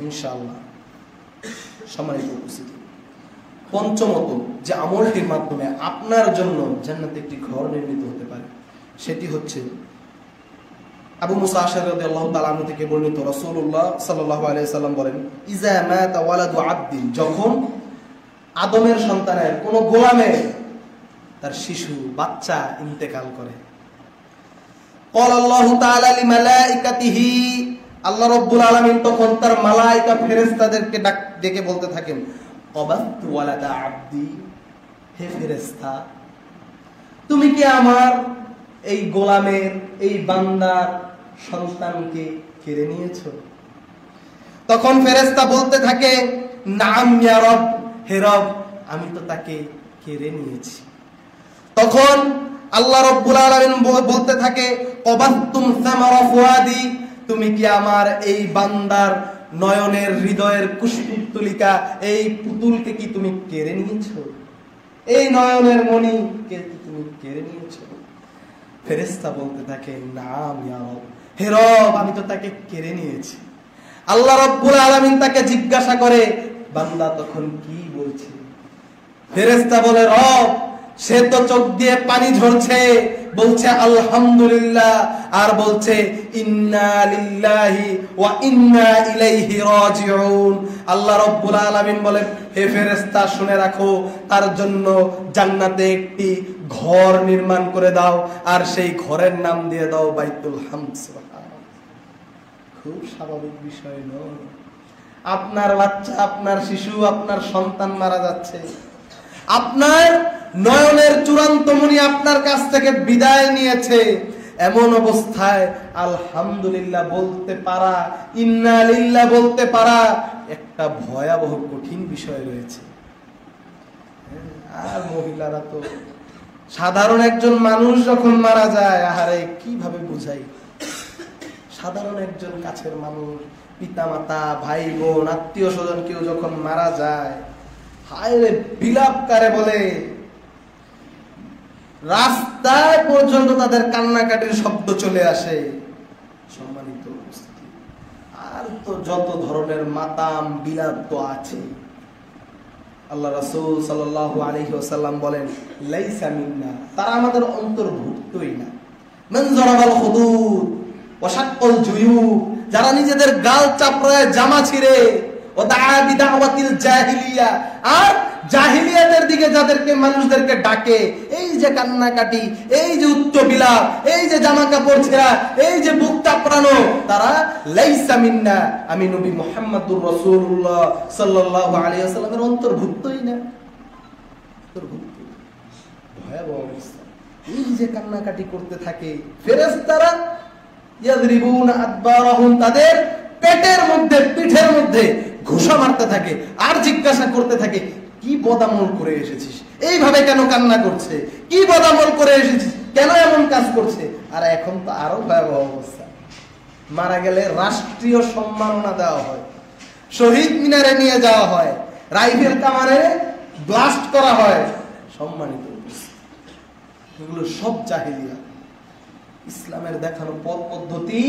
ইনশাআল্লাহ। সম্মানিত উপস্থিতি, পঞ্চমত যে আমলটির মাধ্যমে আপনার জন্য জান্নাতে একটি ঘর নির্মিত হতে পারে, সেটি হচ্ছে আবু মুসা আশআরী রাদিয়াল্লাহু তাআলা আনহু থেকে বর্ণিত, রাসূলুল্লাহ সাল্লাল্লাহু আলাইহি ওয়াসাল্লাম বলেন, ইজা মাতা ওয়ালাদু আবদিন, যখন আদমের সন্তানের, কোন গোলামের, তার শিশু বাচ্চা ইন্তেকাল করে, ক্বালাল্লাহু তাআলা লিমালাইকাতিহি, আল্লাহ রাব্বুল আলামিন তখন তার মালায়েকা ফেরেশতাদেরকে ডেকে বলতে থাকেন, ক্বাবাতু ওয়ালাদা আবদি, হে ফেরেশতা, তুমি কি আমার এই গোলামের, এই বান্দার সন্তানকে কেড়ে নিয়েছো? তখন ফেরেশতা বলতে থাকে, নাম ইয়া রব, হে রব, আমি তো তাকে কেড়ে নিয়েছি। তখন আল্লাহ রাব্বুল আলামিন বলতে থাকে, ক্বাবাতুম সামারা ফুয়াদি, তুমি কি আমার এই বান্দার নয়নের, হৃদয়ের কুশপুত্তলিকা, এই পুতুলকে কি তুমি কেড়ে নিয়েছো? এই নয়নের মণিকে কি তুমি কেড়ে নিয়েছো? ফেরেশতা বলতে থাকে, নাম ইয়া রব, হে রব আমি তো তাকে কেড়ে নিয়েছি। আল্লাহ রাব্বুল আলামিন তাকে জিজ্ঞাসা করে, বান্দা তখন কি বলছে? ফেরেশতা বলে, রব সে তো চোখ দিয়ে পানি ঝরছে, বলছে আলহামদুলিল্লাহ, আর বলছে ইন্না লিল্লাহি ওয়া ইন্না ইলাইহি রাজিউন। আল্লাহ রাব্বুল আলামিন বলেন, হে ফেরেশতা শুনে রাখো, তার জন্য জান্নাতে একটি ঘর নির্মাণ করে দাও, আর সেই ঘরের নাম দিয়ে দাও বাইতুল হামদ। সুবহানাল্লাহ, খুব স্বাভাবিক বিষয় নয়। আপনার বাচ্চা, আপনার শিশু, আপনার সন্তান মারা যাচ্ছে, আপনার নয়নের চূড়ান্ত মণি আপনার কাছ থেকে বিদায় নিয়েছে, এমন অবস্থায় আলহামদুলিল্লাহ বলতে পারা, ইন্না লিল্লাহ বলতে পারা একটা ভয়াবহ কঠিন বিষয় রয়েছে। আর মহিলারা তো, সাধারণ একজন মানুষ যখন মারা যায়, আহারে কিভাবে বুঝাই, সাধারণ একজন কাছের মানুষ, পিতা মাতা, ভাই বোন, আত্মীয় স্বজন কেউ যখন মারা যায়, হায় রে বিলাপকারে বলে, রাস্তায় পর্যন্ত তাদের কান্নাকাটির শব্দ চলে আসে। সম্মানিত উপস্থিতি, আর তো যত ধরনের মাতাম বিলাপ তো আছে। আল্লাহ রাসূল সাল্লাল্লাহু আলাইহি ওয়াসাল্লাম বলেন, লাইসা মিন্না, তারা আমাদের অন্তর্ভুক্তই না। মান যারাবাল খুদুদ ওয়া শাক্কাল জুয়ুব, যারা নিজেদের গাল চাপড়ায় জামা ছিঁড়ে, ও দাআ বিদাওয়াতিল জাহিলিয়া, আর জাহিলিয়াতের দিকে যাদেরকে মানুষদেরকে ডাকে, এই যে কান্নাকাটি, এই যে উচ্চ বিলাপ, এই যে জামা কাপড় ছেঁড়া, এই যে বুক চাপড়ানো, তারা লাইসা মিন্না, আমি নবী মুহাম্মদুর রাসূলুল্লাহ সাল্লাল্লাহু আলাইহি ওয়াসাল্লামের অন্তর্ভুক্তই না। অন্তর্ভুক্ত, ভয়াবহ অবস্থা। এই যে কান্নাকাটি করতে থাকে, ফেরেশতারা ইয়াদরিবুনা আদবারাহুম, তাদের পেটের মধ্যে, পিঠের মধ্যে ঘুষা মারতে থাকে, আর জিজ্ঞাসা করতে থাকে, কি বদামল করে এসেছিস, এইভাবে কেন কান্না করছে, কি বদামল করে এসেছিস, কেন এমন কাজ করছে। আর এখন তো আরো ভয়াবহ অবস্থা, মারা গেলে রাষ্ট্রীয় সম্মাননা দেওয়া হয়, শহীদ মিনারে নিয়ে যাওয়া হয়, রাইফেল কামানে ব্লাস্ট করা হয়। সম্মানিত, এগুলো সব জাহিলিয়া, ইসলামের দেখানো পথ পদ্ধতি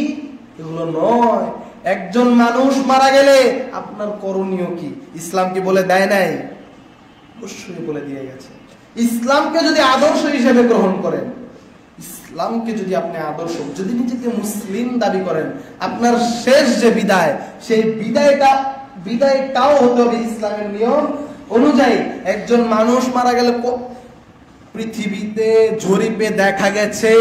এগুলো নয়। একজন মানুষ মারা গেলে আপনার করণীয় কি, ইসলাম কি বলে দেয় নাই? অবশ্যই বলে দিয়ে গেছে। ইসলামকে যদি আদর্শ হিসেবে গ্রহণ করেন, ইসলামকে যদি আপনি আদর্শ, যদি নিজেকে মুসলিম দাবি করেন, আপনার শেষ যে বিদায়, সেই বিদায়টাও হতে হবে ইসলামের নিয়ম অনুযায়ী। একজন মানুষ মারা গেলে পৃথিবীতে জরিপে দেখা গেছে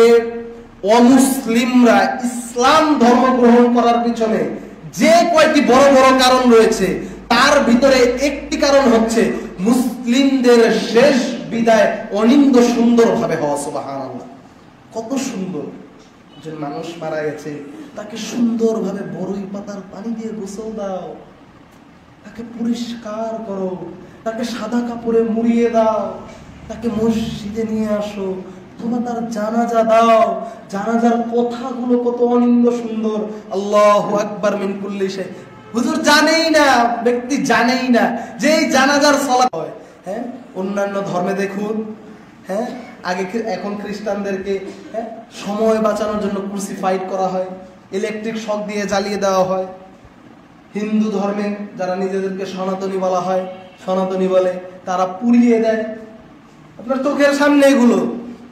অমুসলিমরা ইসলাম ধর্ম গ্রহণ করার পিছনে যে কয়টি বড় বড় কারণ রয়েছে, তার ভিতরে একটি কারণ হচ্ছে মুসলিমদের শেষ বিদায় অনিন্দ সুন্দর ভাবে হওয়া। সুবহানাল্লাহ, কত সুন্দর। যে মানুষ মারা গেছে তাকে সুন্দর ভাবে বড়ই পাতার পানি দিয়ে গোসল দাও, তাকে পরিষ্কার করো, তাকে সাদা কাপড়ে মুড়িয়ে দাও, তাকে মসজিদে নিয়ে আসো, তোমরা তার জানাজা দাও। জানাজার কথাগুলো কত অনিন্দ সুন্দর। আল্লাহু আকবার মিন কুল্লি শাই। হুজুর জানেই না, ব্যক্তি জানেই না যে এই জানাজার সালাত হয়। হ্যাঁ, অন্যান্য ধর্মে দেখুন, হ্যাঁ, আগে এখন খ্রিস্টানদেরকে সময় বাঁচানোর জন্য ক্রুসিফাইড করা হয়, ইলেকট্রিক শক দিয়ে জ্বালিয়ে দেওয়া হয়। হিন্দু ধর্মে যারা নিজেদেরকে সনাতনী বলা হয়, সনাতনী বলে, তারা পুড়িয়ে দেয়। আপনার চোখের সামনে এগুলো।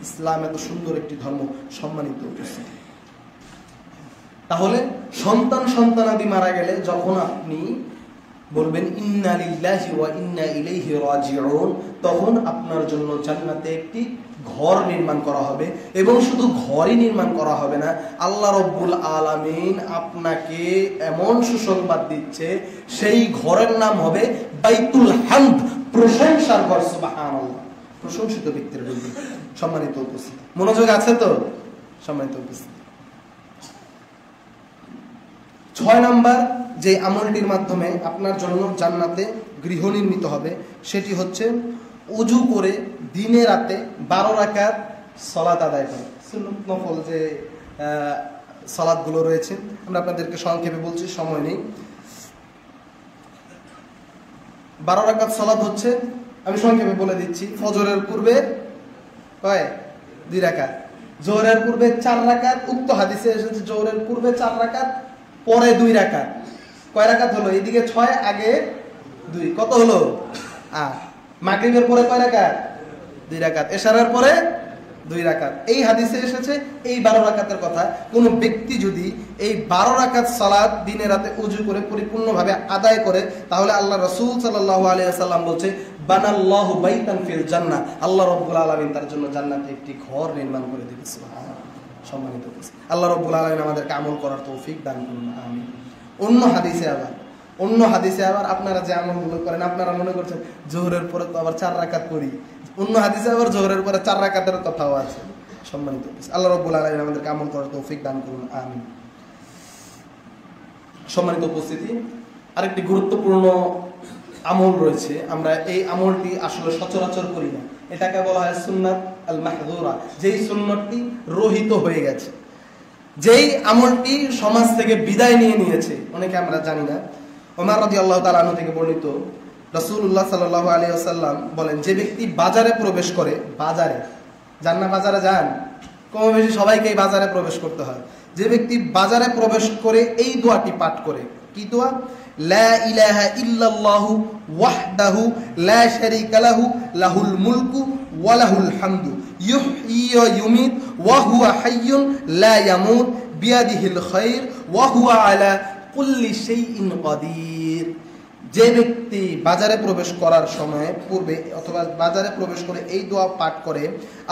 ইসলাম এত সুন্দর একটি ধর্ম। সম্মানিত উপস্থিতি, তাহলে সন্তানাদি মারা গেলে যখন আপনি বলবেন ইন্না লিল্লাহি ওয়া ইন্না ইলাইহি রাজিউন, তখন আপনার জন্য জান্নাতে একটি ঘর নির্মাণ করা হবে। এবং শুধু ঘরই নির্মাণ করা হবে না, আল্লাহ রাব্বুল আলামিন আপনাকে এমন সুসংবাদ দিচ্ছে, সেই ঘরের নাম হবে বাইতুল হামদ, প্রশংসার ঘর। সুবহানাল্লাহ, প্রশংসিত ব্যক্তির বলবে। সম্মানিত উপস্থিতি, মনোযোগ আছে তো? সম্মানিত উপস্থিতি, 6 নাম্বার যে আমলটির মাধ্যমে আপনার জন্য জান্নাতে গৃহ নির্মিত হবে, সেটি হচ্ছে ওযু করে দিনে রাতে 12 রাকাত সালাত আদায় করা। সুন্নত নফল যে সালাতগুলো রয়েছে, আমরা আপনাদেরকে সংক্ষেপে বলছি, সময় নেই। 12 রাকাত সালাত হচ্ছে, আমি সংক্ষেপে বলে দিচ্ছি, ফজরের পূর্বে 2 রাকাত, জোহরের পূর্বে 4 রাকাত, উক্ত হাদিসে এসেছে জোহরের পূর্বে 4 রাকাত, পরে 2 রাকাত। কয় রাকাত হলো? এদিকে 6, আগে 2, কত হলো? 8। মাগরিবের পরে কয় রাকাত? 2 রাকাত। এশারের পরে 2 রাকাত। এই হাদিসে এসেছে এই 12 রাকাতের কথা। কোন ব্যক্তি যদি এই 12 রাকাত সালাত দিনে রাতে ওযু করে পরিপূর্ণভাবে আদায় করে, তাহলে আল্লাহ রাসূল সাল্লাল্লাহু আলাইহি ওয়াসাল্লাম বলছে, বানাল্লাহু বাইতান ফিল জান্নাহ, আল্লাহ রাব্বুল আলামিন তার জন্য জান্নাতে একটি ঘর নির্মাণ করে দিবেন। সুবহানাল্লাহ। সম্মানিত উপস্থিতি, আল্লাহ রাব্বুল আলামিন আমাদেরকে আমল করার তৌফিক দান করুন, আমিন। অন্য হাদিসে আবার আপনারা যে আমলগুলো করেন, আপনারা মনে করছেন জোহরের পরে তো আবার 4 রাকাত পড়ি। অন্য হাদিসে আবার জোহরের পরে 4 রাকাতের কথাও আছে। সম্মানিত উপস্থিতি, আল্লাহ রাব্বুল আলামিন আমাদেরকে আমল করার তৌফিক দান করুন, আমিন। সম্মানিত উপস্থিতি, আরেকটি গুরুত্বপূর্ণ আমল রয়েছে, আমরা এই আমলটি আসলে সচরাচর করি না। এটাকে বলা হয় সুন্নাত আল মাহযুরা, যেই সুন্নতটি রহিত হয়ে গেছে, যেই আমলটি সমাজ থেকে বিদায় নিয়ে নিয়েছে, অনেকে আমরা জানি না। ওমর রাদিয়াল্লাহু তাআলা আনহু থেকে বর্ণিত, রাসূলুল্লাহ সাল্লাল্লাহু আলাইহি ওয়াসাল্লাম বলেন, যে ব্যক্তি বাজারে প্রবেশ করে, বাজারে যান না, বাজারে যান, কম বেশি সবাইকেই বাজারে প্রবেশ করতে হয়। যে ব্যক্তি বাজারে প্রবেশ করে এই দোয়াটি পাঠ করে, কি দোয়া? লা ইলাহা ইল্লাল্লাহু ওয়াহদাহু লা শারীকা লাহু লাহুল মুলকু ওয়া লাহুল হামদু ইউহয়ী ওয়া ইউমীত ওয়া হুয়া হাইয়্যুন লা ইয়ামুত বিয়াদিহিল খায়র ওয়া হুয়া আলা কুল্লি শাইইন কাদির। যে ব্যক্তি বাজারে প্রবেশ করার সময় পূর্বে অথবা বাজারে প্রবেশ করে এই দোয়া পাঠ করে,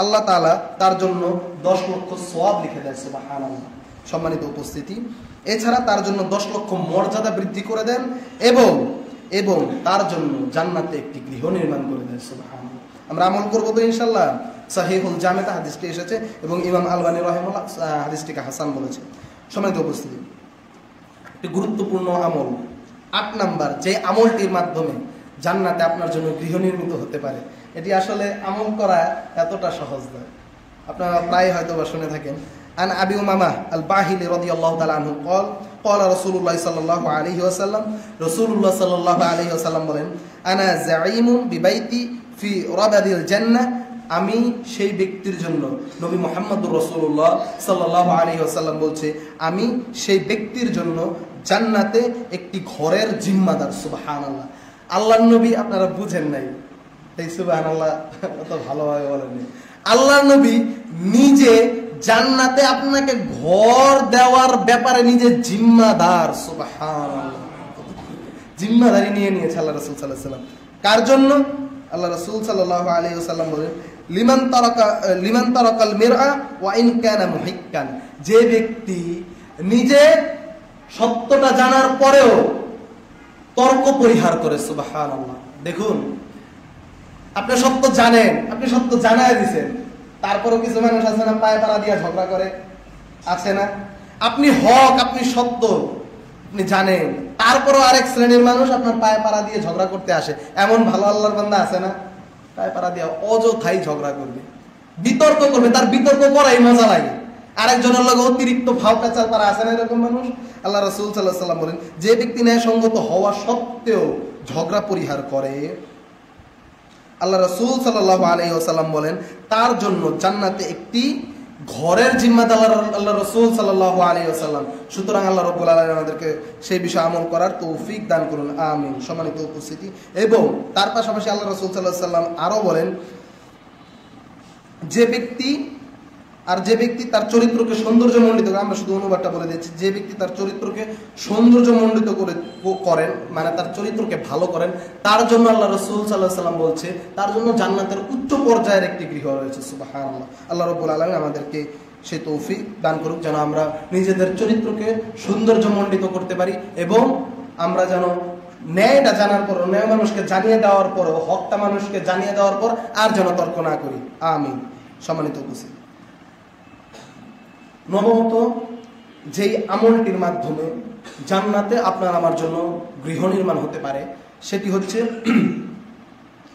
আল্লাহ তাআলা তার জন্য 10 লক্ষ সওয়াব লিখে দেন। সুবহানাল্লাহ। সম্মানিত উপস্থিতি, এছাড়া তার জন্য 10 লক্ষ মর্যাদা বৃদ্ধি করে দেন এবং তার জন্য জান্নাতে একটি গৃহ নির্মাণ করে দেন। সুবহানাল্লাহ। আমরা আমল করব তো ইনশাআল্লাহ। সহিহুল জামিতে হাদিসটি এসেছে এবং ইমাম আলবানী রাহিমাহুল্লাহ হাদিসটিকে হাসান বলেছে। সম্মানিত উপস্থিতি, একটি গুরুত্বপূর্ণ আমল 8 নাম্বার, যে আমলটির মাধ্যমে জান্নাতে আপনার জন্য গৃহ নির্মিত হতে পারে। এটি আসলে আমল করা এতটা সহজ নয়, আপনারা প্রায় হয়তো বা শুনে থাকেন। আন আবি উমামা আল বাহিলি রাদিয়াল্লাহু তাআলা আনহু قال قال رسول الله صلى الله عليه وسلم, রাসূলুল্লাহ সাল্লাল্লাহু আলাইহি ওয়াসাল্লাম বলেন, আনা যাঈমুন বিবাইতি ফি রাবাদিল জান্নাহ, আমি সেই ব্যক্তির জন্য, নবী মুহাম্মদুর রাসূলুল্লাহ সাল্লাল্লাহু আলাইহি ওয়াসাল্লাম বলছে, আমি সেই ব্যক্তির জন্য জান্নাতে একটি ঘরের জিম্মাদার। সুবহানাল্লাহ। আল্লাহর নবী, আপনারা বুঝেন নাই এই সুবহানাল্লাহ কত ভালোভাবে বলেন, আল্লাহর নবী নিজে জান্নাতে আপনাকে ঘর দেওয়ার ব্যাপারে নিজে জিম্মাদার। সুবহানাল্লাহ। জিম্মাদারি নিয়ে নিয়েছে আল্লাহ রাসূল সাল্লাল্লাহু আলাইহি ওয়াসাল্লাম। কার জন্য? আল্লাহ রাসূল সাল্লাল্লাহু আলাইহি ওয়াসাল্লাম বলেন, লিমান তারাকাল মিরআ ওয়া ইন কানা মুহিক্কান, যে ব্যক্তি নিজে সত্যটা জানার পরেও তর্ক পরিহার করে। সুবহানাল্লাহ। দেখুন, আপনি সত্য জানেন, আপনি সত্য জানায় দিয়েছেন, তারপরেও কিছু মানুষ আছে না, পায়ে পাড়া দিয়ে ঝগড়া করে, আছে না? আপনি হক, আপনি সত্য, আপনি জানেন, তারপরও আরেক শ্রেণীর মানুষ আপনার পায়ে পাড়া দিয়ে ঝগড়া করতে আসে। এমন ভালো আল্লাহর বান্দা আছে না? পায়ে পাড়া দিয়ে অযথাই ঝগড়া করবে, বিতর্ক করবে, তার বিতর্ক করাই মজা লাগে। আরেকজনের লগে অতিরিক্ত ভাব পেঁচাল পারা আছে না এরকম মানুষ? আল্লাহ রাসূল সাল্লাল্লাহু আলাইহি ওয়াসাল্লাম বলেন, যে ব্যক্তি ন্যায়সঙ্গত হওয়া সত্ত্বেও ঝগড়া পরিহার করে, আল্লাহ রাসূল সাল্লাল্লাহু আলাইহি ওয়াসাল্লাম বলেন, তার জন্য জান্নাতে একটি ঘরের জিম্মাদার আল্লাহ রাসূল সাল্লাল্লাহু আলাইহি ওয়াসাল্লাম। সুতরাং আল্লাহ রাব্বুল আলামিন আমাদেরকে সেই বিষয়ে আমল করার তৌফিক দান করুন, আমিন। সম্মানিত উপস্থিতি, এবং তার পাশাপাশি আল্লাহ রাসূল সাল্লাল্লাহু আলাইহি ওয়াসাল্লাম আরো বলেন, যে ব্যক্তি তার চরিত্রকে সৌন্দর্যমণ্ডিত করে, আমরা শুধু অনুবাদটা বলে দিচ্ছি, যে ব্যক্তি তার চরিত্রকে সৌন্দর্যমণ্ডিত করেন, মানে তার চরিত্রকে ভালো করেন, তার জন্য আল্লাহ রাসূল সাল্লাল্লাহু আলাইহি ওয়াসাল্লাম বলছে, তার জন্য জান্নাতের উচ্চ পর্যায়ের একটি গৃহ রয়েছে। সুবহানাল্লাহ। আল্লাহ রাব্বুল আলামিন আমাদেরকে সেই তৌফিক দান করুক, যেন আমরা নিজেদের চরিত্রকে সৌন্দর্যমণ্ডিত করতে পারি, এবং আমরা যেন ন্যায়টা জানার পর, ন্যায় মানুষকে জানিয়ে দেওয়ার পর, হকটা মানুষকে জানিয়ে দেওয়ার পর আর যেন তর্ক না করি, আমিন। সম্মানিত উপস্থিতি, নবমত, যেই আমলটির মাধ্যমে জান্নাতে আপনার আমার জন্য গৃহ নির্মাণ হতে পারে, সেটি হচ্ছে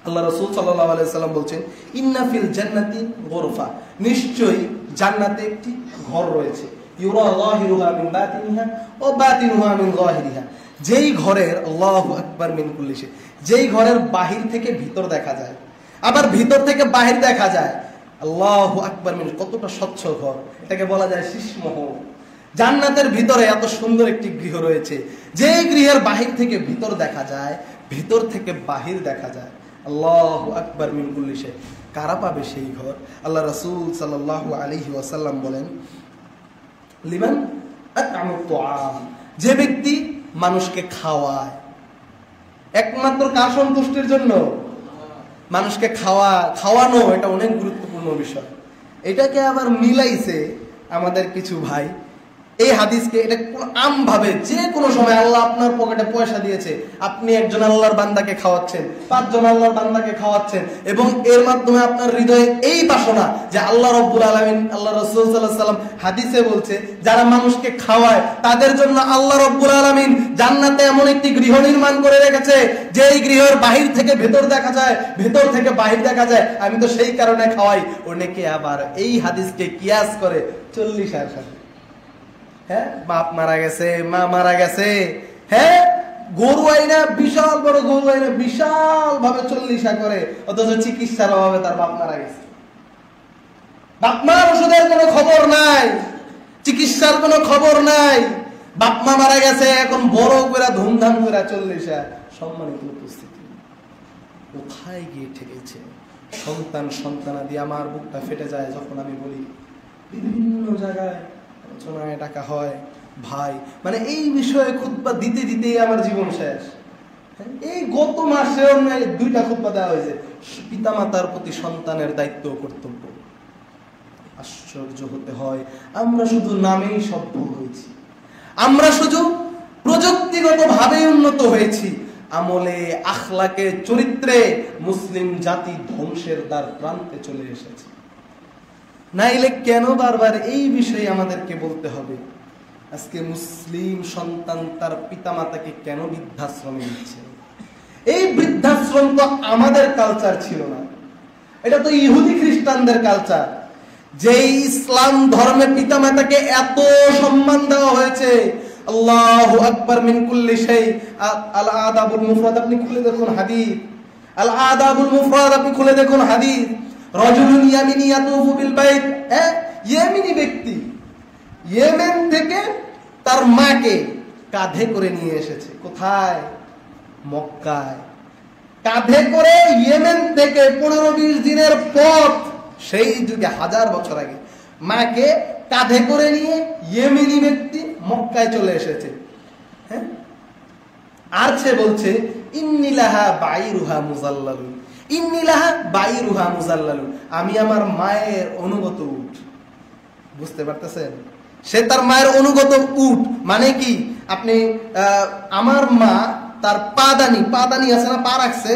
আল্লাহ রাসূল সাল্লাল্লাহু আলাইহি ওয়াসাল্লাম বলছেন, ইন্না ফিল জান্নাতি গুরফা, নিশ্চয়ই জান্নাতে একটি ঘর রয়েছে, ইউরা যাহিরুহা মিন বাতিনিহা ওয়া বাতিনুহা মিন যাহিরিহা, যেই ঘরের, আল্লাহু আকবার, মিন কুল্লি শাই, যেই ঘরের বাহির থেকে ভিতর দেখা যায়, আবার ভিতর থেকে বাহির দেখা যায়, আল্লাহু আকবার মিন, কতটা স্বচ্ছ ঘর, এটাকে বলা যায় শীষমহল। জান্নাতের ভিতরে এত সুন্দর একটি গৃহ রয়েছে, যে গৃহের বাহির থেকে ভিতর দেখা যায়, ভিতর থেকে বাহির দেখা যায়। আল্লাহু আকবার মিন কুল্লি শাই। কারা পাবে সেই ঘর? আল্লাহ রাসূল সাল্লাল্লাহু আলাইহি ওয়াসাল্লাম বলেন, লিমান আত'আমাত তুআম, যে ব্যক্তি মানুষকে খাওয়ায়। একমাত্র কার সন্তুষ্টির জন্য? মানুষকে খাওয়ানো, এটা অনেক গুরুত্বপূর্ণ বিষয়। এটাকে আবার মিলাইছে আমাদের কিছু ভাই এই হাদিসকে, এটা আমভাবে যে কোনো সময় আল্লাহ আপনার পকেটে পয়সা দিয়েছে, আপনি একজন আল্লাহর বান্দাকে খাওয়াচ্ছেন, 5 জন আল্লাহর বান্দাকে খাওয়াচ্ছেন, এবং এর মাধ্যমে আপনার হৃদয়ে এই বাসনা যে আল্লাহ রাব্বুল আলামিন, আল্লাহ রাসূল সাল্লাল্লাহু আলাইহি ওয়াসাল্লাম হাদিসে বলছে, যারা মানুষকে খাওয়ায় তাদের জন্য আল্লাহ রাব্বুল আলামিন জান্নাতে এমন একটি গৃহ নির্মাণ করে রেখেছে যে এই গৃহের বাহির থেকে ভেতর দেখা যায়, ভেতর থেকে বাহির দেখা যায়, আমি তো সেই কারণে খাওয়াই। অনেকে আবার এই হাদিসকে কিয়াস করে 40 এর সাথে। হ্যাঁ, বাপ মারা গেছে, মা মারা গেছে, হ্যাঁ, গরু আইনা, বিশাল বড় গরু আইনা বিশাল ভাবে 40 করে, অথচ চিকিৎসার অভাবে তার বাপ মারা গেছে। বাপ মার ওষুধের কোনো খবর নাই, চিকিৎসার কোনো খবর নাই, বাপ মা মারা গেছে, এখন বড় করে ধুমধাম করে 40। সম্মানিত উপস্থিতি, কোথায় গিয়ে ঠেকেছে সন্তানাদি। আমার বুকটা ফেটে যায় যখন আমি বলি, বিভিন্ন জায়গায় আলোচনায় ডাকা হয় ভাই, মানে এই বিষয়ে খুতবা দিতে দিতেই আমার জীবন শেষ। এই গত মাসে 2টা খুতবা দেওয়া হয়েছে, পিতামাতার প্রতি সন্তানের দায়িত্ব ও কর্তব্য। আশ্চর্য হতে হয়, আমরা শুধু নামেই সভ্য হয়েছি, আমরা শুধু প্রযুক্তিগত ভাবে উন্নত হয়েছি, আমলে, আখলাকে, চরিত্রে মুসলিম জাতি ধ্বংসের দ্বার প্রান্তে চলে এসেছে। নাইলে কেন বারবার এই বিষয়ে আমাদেরকে বলতে হবে? আজকে মুসলিম সন্তান তার পিতামাতাকে কেন বৃদ্ধাশ্রমে দিচ্ছে? এই বৃদ্ধাশ্রম তো আমাদের কালচার ছিল না, এটা তো ইহুদি খ্রিস্টানদের কালচার। যে ইসলাম ধর্মে পিতামাতাকে এত সম্মান দেওয়া হয়েছে, আল্লাহু আকবার মিন কুল্লি শাই। আল আদাবুল মুফরাদ আপনি খুলে দেখুন হাদিস, আল আদাবুল মুফরাদ আপনি খুলে দেখুন হাদিস। রাজুলুন ইয়ামিনি ইয়াতুফু বিল বাইত, ইয়েমেনি ব্যক্তি ইয়েমেন থেকে তার মাকে কাঁধে করে নিয়ে এসেছে। কোথায়? মক্কায়। কাঁধে করে ইয়েমেন থেকে 15-20 দিনের পথ, সেই যুগে 1000 বছর আগে মাকে কাঁধে করে নিয়ে ইয়েমেনি ব্যক্তি মক্কায় চলে এসেছে। হ্যাঁ, আর সে বলছে ইন্নিলাহা বাইরুহা মুজাল্লালুন, ইন্নিলাহা বাইরুহা মুজাল্লালুন, আমি আমার মায়ের অনুগত উট। বুঝতে পারতেছেন? সে তার মায়ের অনুগত উট মানে কি? আপনি আমার মা তার পাদানি আছে না, পা রাখছে,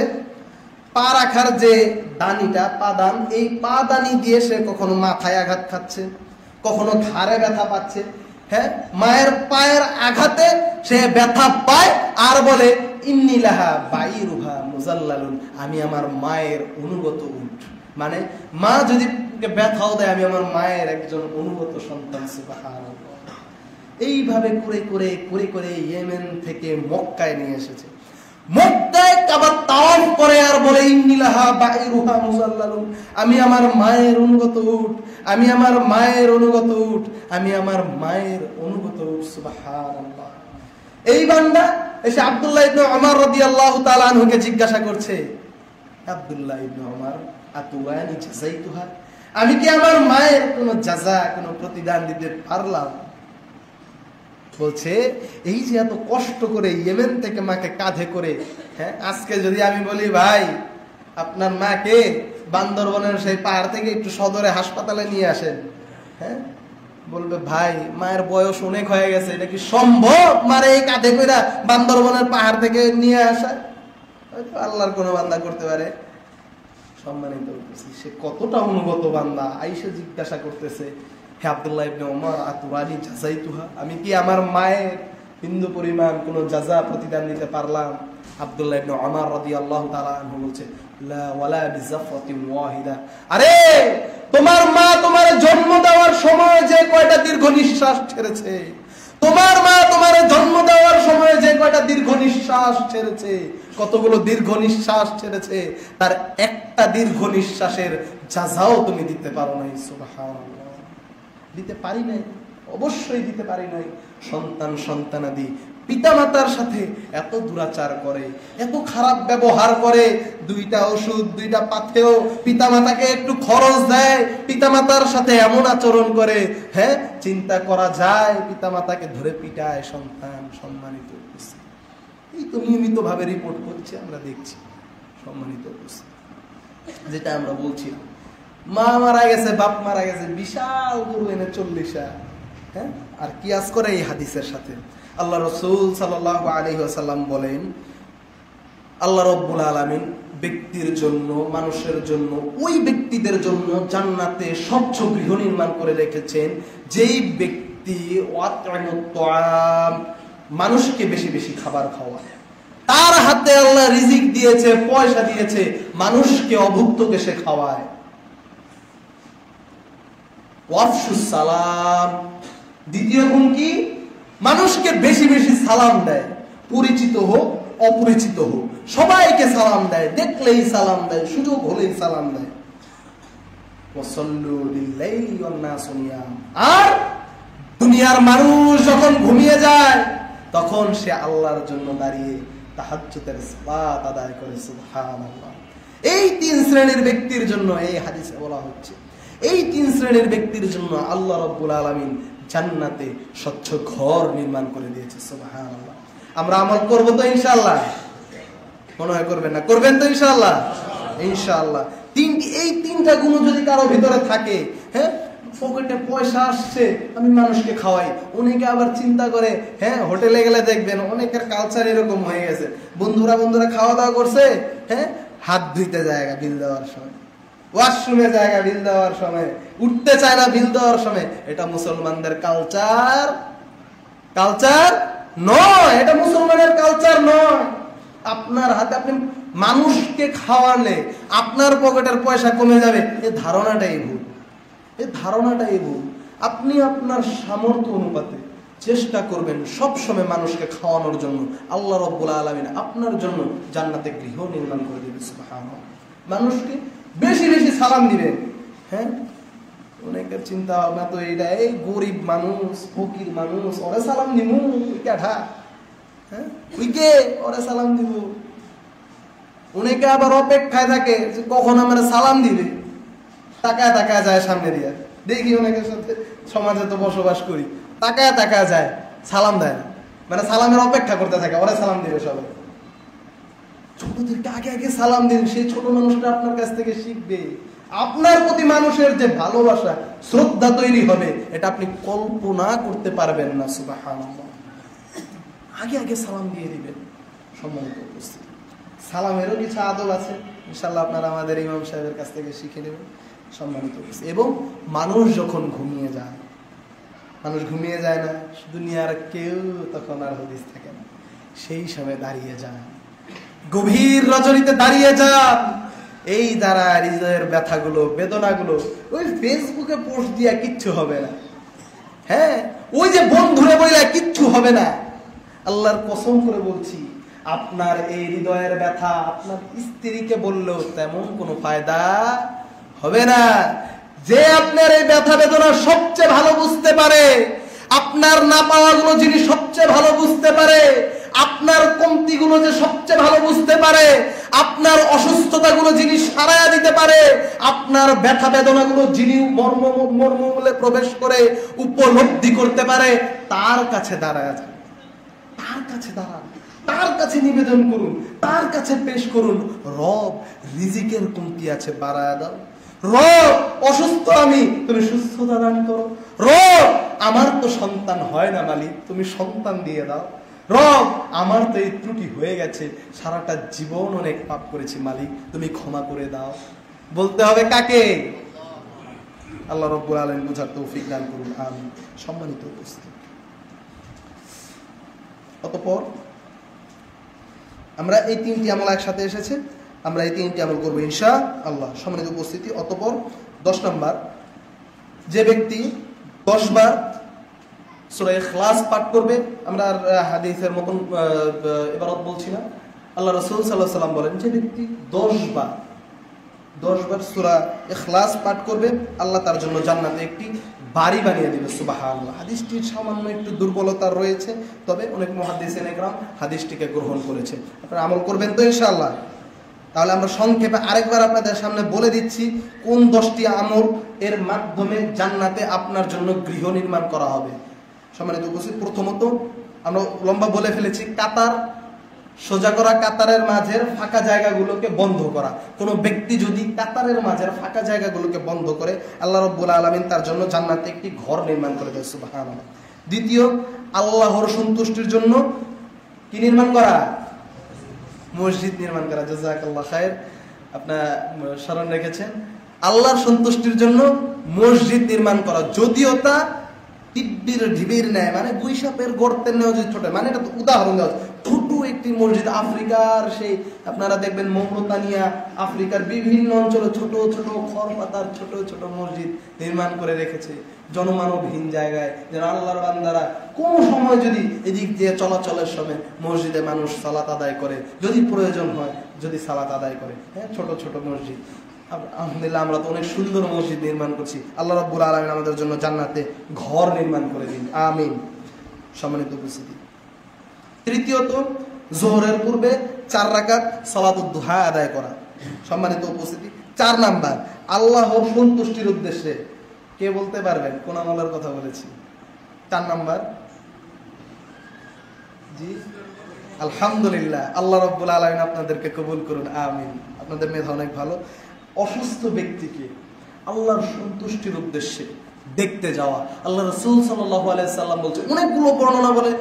পা রাখার যে দানিটা, পাদান, এই পাদানি দিয়ে সে কখনো মাথায় আঘাত খাচ্ছে, কখনো ঘাড়ে ব্যথা পাচ্ছে। হ্যাঁ, মায়ের পায়ের আঘাতে সে ব্যথা পায় আর বলে ইন্নিলাহা বাইরুহা মুজাল্লালুন, আমি আমার মায়ের অনুগত উট। মানে মা যদি ব্যথাও দেয়, আমি আমার মায়ের একজন অনুগত সন্তান। সুবহানাল্লাহ। এইভাবে করে করে করে করে ইয়েমেন থেকে মক্কায় নিয়ে এসেছে। মক্কায় কাবার তাওয়াফ করে আর বলে ইন্নিলাহা বাইরুহা মুজাল্লালুন, আমি আমার মায়ের অনুগত উট, আমি আমার মায়ের অনুগত উট, আমি আমার মায়ের অনুগত উট। সুবহানাল্লাহ। এই বান্দা এসে আব্দুল্লাহ ইবনে ওমর রাদিয়াল্লাহু তাআলা আনহুকে জিজ্ঞাসা করছে, আব্দুল্লাহ ইবনে ওমর, আতুয়ানি জাযাইতুহা, আমি কি আমার মায়ের কোনো জাযা, কোনো প্রতিদান দিতে পারলাম? বলছে, এই যে এত কষ্ট করে ইয়েমেন থেকে মাকে কাঁধে করে, হ্যাঁ, আজকে যদি আমি বলি ভাই আপনার মাকে বান্দরবনের সেই পাহাড় থেকে একটু সদরে হাসপাতালে নিয়ে আসেন, হ্যাঁ, বলবে ভাই মায়ের বয়স অনেক হয়ে গেছে, এটা কি সম্ভব মারে এই কাঁধে করে বান্দরবনের পাহাড় থেকে নিয়ে আসা? হয়তো আল্লাহর কোনো বান্দা করতে পারে। সম্মানিত সে কতটা অনুগত বান্দা, আইসা জিজ্ঞাসা করতেছে, হে আব্দুল্লাহ ইবনে ওমর, আতুরানি জাযাইতুহা, আমি কি আমার মায়ের বিন্দু পরিমাণ কোনো জাযা প্রতিদান দিতে পারলাম? আব্দুল্লাহ ইবনে ওমর রাদিয়াল্লাহু তাআলা আনহু বলছে, লা ওয়ালা বিযাফাতিন ওয়াহিদা, আরে তোমার মা তোমার জন্ম দেওয়ার সময় যে কয়টা দীর্ঘ নিঃশ্বাস ছেড়েছে, তোমার মা তোমার জন্ম দেওয়ার সময় সময় যে কয়টা দীর্ঘ নিঃশ্বাস ছেড়েছে, কতগুলো দীর্ঘ নিঃশ্বাস ছেড়েছে, তার একটা দীর্ঘ নিঃশ্বাসের যাজাও তুমি দিতে পারো নাই। সুবহানাল্লাহ, দিতে পারি নাই, অবশ্যই দিতে পারি নাই। সন্তানাদি পিতামাতার সাথে এত দুরাচার করে, এত খারাপ ব্যবহার করে, দুইটা ওষুধ দুইটা পাথেও পিতামাতাকে একটু খরচ দেয়, পিতামাতার সাথে এমন আচরণ করে, হ্যাঁ চিন্তা করা যায় পিতামাতাকে ধরে পিটায় সন্তান। সম্মানিত উপস্থিতি, এই তো নিয়মিত ভাবে রিপোর্ট করছে, আমরা দেখছি। সম্মানিত উপস্থিতি, যেটা আমরা বলছি, মা মারা গেছে, বাপ মারা গেছে, বিশাল গরু এনে 40, হ্যাঁ, আর কিয়াস করে এই হাদিসের সাথে। আল্লাহ রাসূল সাল্লাল্লাহু আলাইহি ওয়াসাল্লাম বলেন, আল্লাহ রাব্বুল আলামিন ব্যক্তির জন্য, মানুষের জন্য, ওই ব্যক্তিদের জন্য জান্নাতে স্বচ্ছ গৃহ নির্মাণ করে রেখেছেন যেই ব্যক্তি মানুষকে বেশি বেশি খাবার খাওয়ায়। তার হাতে আল্লাহ রিজিক দিয়েছে, পয়সা দিয়েছে, মানুষকে অভুক্তকে সে খাওয়ায়। ওয়াফশুস সালাম, দ্বিতীয় গুণ কি? মানুষকে বেশি বেশি সালাম দেয়, পরিচিত হোক অপরিচিত হোক, সবাইকে সালাম দেয়, দেখলেই সালাম দেয়, সুযোগ হলেই সালাম দেয়। আর দুনিয়ার মানুষ যখন ঘুমিয়ে যায় তখন সে আল্লাহর জন্য দাঁড়িয়ে তাহাজ্জুদের সালাত আদায় করে। সুবহানাল্লাহ। এই 3 শ্রেণীর ব্যক্তির জন্য এই হাদিসে বলা হচ্ছে, এই 3 শ্রেণীর ব্যক্তির জন্য আল্লাহ রাব্বুল আলামিন জান্নাতে স্বচ্ছ ঘর নির্মাণ করে দিয়েছে। সুবহানাল্লাহ। আমরা আমল করব তো ইনশাআল্লাহ? মনে হয় করবেন না? করবেন তো ইনশাআল্লাহ? ইনশাআল্লাহ। এই 3টা গুণ যদি কারো ভিতরে থাকে, হ্যাঁ, পকেটে পয়সা আসছে, আমি মানুষকে খাওয়াই। অনেকে আবার চিন্তা করে, হ্যাঁ, হোটেলে গেলে দেখবেন অনেকের কালচার এরকম হয়ে গেছে, বন্ধুরা খাওয়া দাওয়া করছে, হ্যাঁ, হাত ধুইতে জায়গা বিল দেওয়ার সময়, ওয়াশরুমে জায়গা বিল দেওয়ার সময়, উঠতে চায় না বিল দেওয়ার সময়। এটা মুসলমানদের কালচার নয়, এটা মুসলমানের কালচার নয়। আপনার হাতে আপনি মানুষকে খাওয়ালে আপনার পকেটের পয়সা কমে যাবে, এই ধারণাটাই ভুল। আপনি আপনার সামর্থ্য অনুপাতে চেষ্টা করবেন সব সময় মানুষকে খাওয়ানোর জন্য। আল্লাহ রাব্বুল আলামিন আপনার জন্য জান্নাতে গৃহ নির্মাণ করে দিবেন। সুবহানাল্লাহ। মানুষকে বেশি বেশি সালাম দিবেন। হ্যাঁ, অনেকের চিন্তা ভাবনা তো এইটা, এই গরিব মানুষ, ফকির মানুষ, ওরে সালাম দিব, হ্যাঁ, ওরে সালাম দিব। অনেকে আবার অপেক্ষায় থাকে যে কখন আমার সালাম দিবে, তাকায় যায় সামনে দিয়ে। দেখি অনেকের সাথে সমাজে তো বসবাস করি, তাকায় যায়, সালাম দেয় না, মানে সালামের অপেক্ষা করতে থাকে, ওরা সালাম দিবে সবাই। ছোটদেরকে আগে সালাম দিন, সেই ছোট মানুষটা আপনার কাছ থেকে শিখবে। আপনার প্রতি মানুষের যে ভালোবাসা, শ্রদ্ধা তৈরি হবে, এটা আপনি কল্পনা করতে পারবেন না। সুবহানাল্লাহ। আগে সালাম দিয়ে দিবেন। সম্মানিত উপস্থিতি, সালামেরও কিছু আদব আছে, ইনশাআল্লাহ আপনারা আমাদের ইমাম সাহেবের কাছ থেকে শিখে নেবেন। সম্মানিত উপস্থিতি, এবং মানুষ যখন ঘুমিয়ে যায় না, দুনিয়ার কেউ তখন আর হদিস থাকে না, সেই সময় দাঁড়িয়ে যান, গভীর রজনীতে দাঁড়িয়ে যান। এই দ্বারা হৃদয়ের ব্যথাগুলো, বেদনাগুলো ওই ফেসবুকে পোস্ট দিয়া কিচ্ছু হবে না, হ্যাঁ, ওই যে বন্ধুরে বইলা কিচ্ছু হবে না। আল্লাহর কসম করে বলছি, আপনার এই হৃদয়ের ব্যথা আপনার স্ত্রীকে বললেও তেমন কোনো ফায়দা হবে না। যে আপনার এই ব্যথা বেদনা সবচেয়ে ভালো বুঝতে পারে, আপনার না পাওয়াগুলো যিনি সবচেয়ে ভালো বুঝতে পারে, আপনার কমতিগুলো যে সবচেয়ে ভালো বুঝতে পারে, আপনার অসুস্থতাগুলো যিনি সারায়া দিতে পারে, আপনার ব্যথা বেদনাগুলো যিনি মর্মমূলে প্রবেশ করে উপলব্ধি করতে পারে, তার কাছে দাঁড়ায় যান, তার কাছে নিবেদন করুন, তার কাছে পেশ করুন। রব, রিজিকের কমতি আছে, বাড়ায়া দাও। রব, অসুস্থ আমি, তুমি সুস্থতা দান করো। রব, আমার তো সন্তান হয় না মালিক, তুমি সন্তান দিয়ে দাও। রব, আমার তো এই ত্রুটি হয়ে গেছে, সারাটা জীবন অনেক পাপ করেছি মালিক, তুমি ক্ষমা করে দাও। বলতে হবে কাকে? আল্লাহ রাব্বুল আলামিন বুঝার তৌফিক দান করুন, আমিন। সম্মানিত উপস্থিতি, অতঃপর আমরা এই 3টি আমল একসাথে এসেছে, আমরা এই 3টি আমল করবো ইনশাআল্লাহ। সম্মানিত উপস্থিতি, অতঃপর 10 নম্বর, যে ব্যক্তি 10 বার সূরা ইখলাস পাঠ করবে। আমরা হাদিসের মতন ইবারত বলছি না, আল্লাহ রাসূল সাল্লাল্লাহু আলাইহি ওয়াসাল্লাম বলেন যে ব্যক্তি 10 বার সূরা ইখলাস পাঠ করবে, আল্লাহ তার জন্য জান্নাতে একটি বাড়ি বানিয়ে দিবে। সুবহানাল্লাহ। হাদিসটির সামান্য একটু দুর্বলতা রয়েছে, তবে অনেক মুহাদ্দিসিন ইকরাম হাদিসটিকে গ্রহণ করেছে। আপনারা আমল করবেন তো ইনশাআল্লাহ? তাহলে আমরা সংক্ষেপে আরেকবার আপনাদের সামনে বলে দিচ্ছি কোন 10টি আমল এর মাধ্যমে জান্নাতে আপনার জন্য গৃহ নির্মাণ করা হবে। সম্মানিত উপস্থিত, প্রথমত আমরা লম্বা বলে ফেলেছি, কাতার সোজা করা, কাতারের মাঝের ফাঁকা জায়গাগুলোকে বন্ধ করা। কোনো ব্যক্তি যদি কাতারের মাঝের ফাঁকা জায়গাগুলোকে বন্ধ করে, আল্লাহ রাব্বুল আলামিন তার জন্য জান্নাতে একটি ঘর নির্মাণ করে দেয়। সুবহানাল্লাহ। দ্বিতীয়, আল্লাহর সন্তুষ্টির জন্য কি নির্মাণ করা? মসজিদ নির্মাণ করা। জাযাকাল্লাহ খায়ের, আপনারা স্মরণ রেখেছেন। আল্লাহর সন্তুষ্টির জন্য মসজিদ নির্মাণ করা, যদিও তা টিব্বির ঢিবির নেয়, মানে গুইসাপের গর্তের নেওয়া যদি ছোট, মানে এটা তো উদাহরণ দেওয়া, ছোট একটি মসজিদ। আফ্রিকার সেই আপনারা দেখবেন মৌরতানিয়া, আফ্রিকার বিভিন্ন অঞ্চলে ছোট ছোট খড়পাতার ছোট ছোট মসজিদ নির্মাণ করে রেখেছে জনমানবহীন জায়গায়, যেন আল্লাহর বান্দারা কোন সময় যদি এদিক দিয়ে চলাচলের সময় মসজিদে মানুষ সালাত আদায় করে, যদি প্রয়োজন হয়, যদি সালাত আদায় করে। হ্যাঁ, ছোট ছোট মসজিদ। আলহামদুলিল্লাহ, আমরা তো অনেক সুন্দর মসজিদ নির্মাণ করছি। আল্লাহ রাব্বুল আলামিন আমাদের জন্য জান্নাতে ঘর নির্মাণ করে দিন, আমিন। সম্মানিত উপস্থিতি, তৃতীয়ত, যোহরের পূর্বে 4 রাকাত সালাতুদ দুহা আদায় করা। সম্মানিত উপস্থিতি, 4 নাম্বার, আল্লাহর সন্তুষ্টির উদ্দেশ্যে। কে বলতে পারবেন কোন আমলের কথা বলেছি? 4 নাম্বার, জি আলহামদুলিল্লাহ, আল্লাহ রাব্বুল আলামিন আপনাদেরকে কবুল করুন, আমিন। আপনাদের মেধা অনেক ভালো। অসুস্থ ব্যক্তিকে আল্লাহর সন্তুষ্টির উদ্দেশ্যে দেখতে যাওয়া। আল্লাহ রাসূল সাল্লাল্লাহু আলাইহি সাল্লাম বলছে, অনেকগুলো বর্ণনা বলে,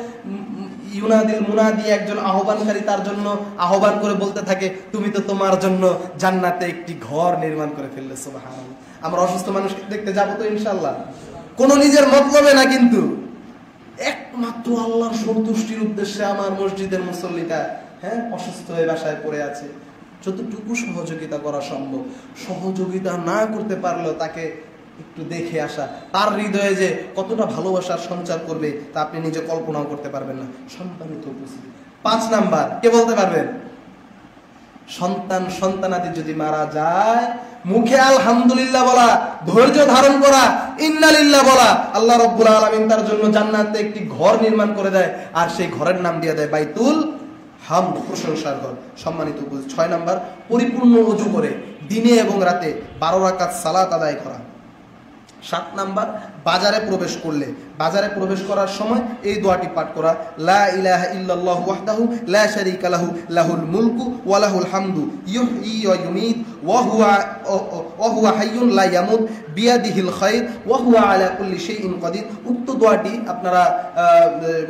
ইউনাদিল মুনাদি, একজন আহ্বানকারী তার জন্য আহ্বান করে বলতে থাকে, তুমি তো তোমার জন্য জান্নাতে একটি ঘর নির্মাণ করে ফেললে। সুবহানাল্লাহ। আমরা অসুস্থ মানুষকে দেখতে যাবো তো ইনশাআল্লাহ? কোনো নিজের মতলবে না, কিন্তু একমাত্র আল্লাহর সন্তুষ্টির উদ্দেশ্যে। আমার মসজিদের মুসল্লিটা অসুস্থ হয়ে বাসায় পড়ে আছে, যতটুকু সহযোগিতা করা সম্ভব, সহযোগিতা না করতে পারলেও তাকে একটু দেখে আসা, তার হৃদয়ে যে কতটা ভালোবাসার সঞ্চার করবে তা আপনি নিজে কল্পনাও করতে পারবেন না। সম্মানিত উপস্থিতি, 5 নাম্বার, কে বলতে পারবেন? সন্তানাদি যদি মারা যায়, মুখে আলহামদুলিল্লাহ বলা, ধৈর্য ধারণ করা, ইন্নালিল্লাহ বলা, আল্লাহ রাব্বুল আলামিন তার জন্য জান্নাতে একটি ঘর নির্মাণ করে দেয়, আর সেই ঘরের নাম দিয়ে দেয় বাইতুল হামদ, প্রশংসার ঘর। সম্মানিত উপস্থিতি, 6 নাম্বার, পরিপূর্ণ ওযু করে দিনে এবং রাতে 12 রাকাত সালাত আদায় করা। 7 নাম্বার, বাজারে প্রবেশ করলে, বাজারে প্রবেশ করার সময় এই দোয়াটি পাঠ করা, লা ইলাহা ইল্লাল্লাহু ওয়াহদাহু লা শারীকা লাহু লাহুল মুলকু ওয়া লাহুল হামদু ইউহয়ি ওয়া ইউমীত ওয়া হুয়া হাইয়ুন লা ইয়ামুত বিয়াদিহিল খায়র ওয়া হুয়া আলা কুল্লি শাইইন কাদির। উক্ত দোয়াটি আপনারা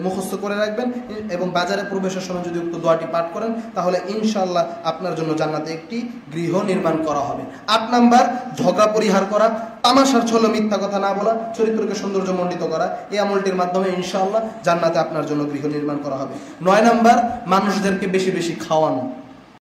মুখস্থ করে রাখবেন, এবং বাজারে প্রবেশের সময় যদি উক্ত দোয়াটি পাঠ করেন, তাহলে ইনশাআল্লাহ আপনার জন্য জান্নাতে একটি গৃহ নির্মাণ করা হবে। 8 নাম্বার, ঝগড়া পরিহার করা, তামাশার ছলে মিথ্যা কথা না বলা, চরিত্রকে সৌন্দর্যমণ্ডিত করা। এই আমলটির মাধ্যমে ইনশাআল্লাহ জান্নাতে আপনার জন্য গৃহ নির্মাণ করা হবে। 9 নাম্বার, মানুষদেরকে বেশি বেশি খাওয়ানো।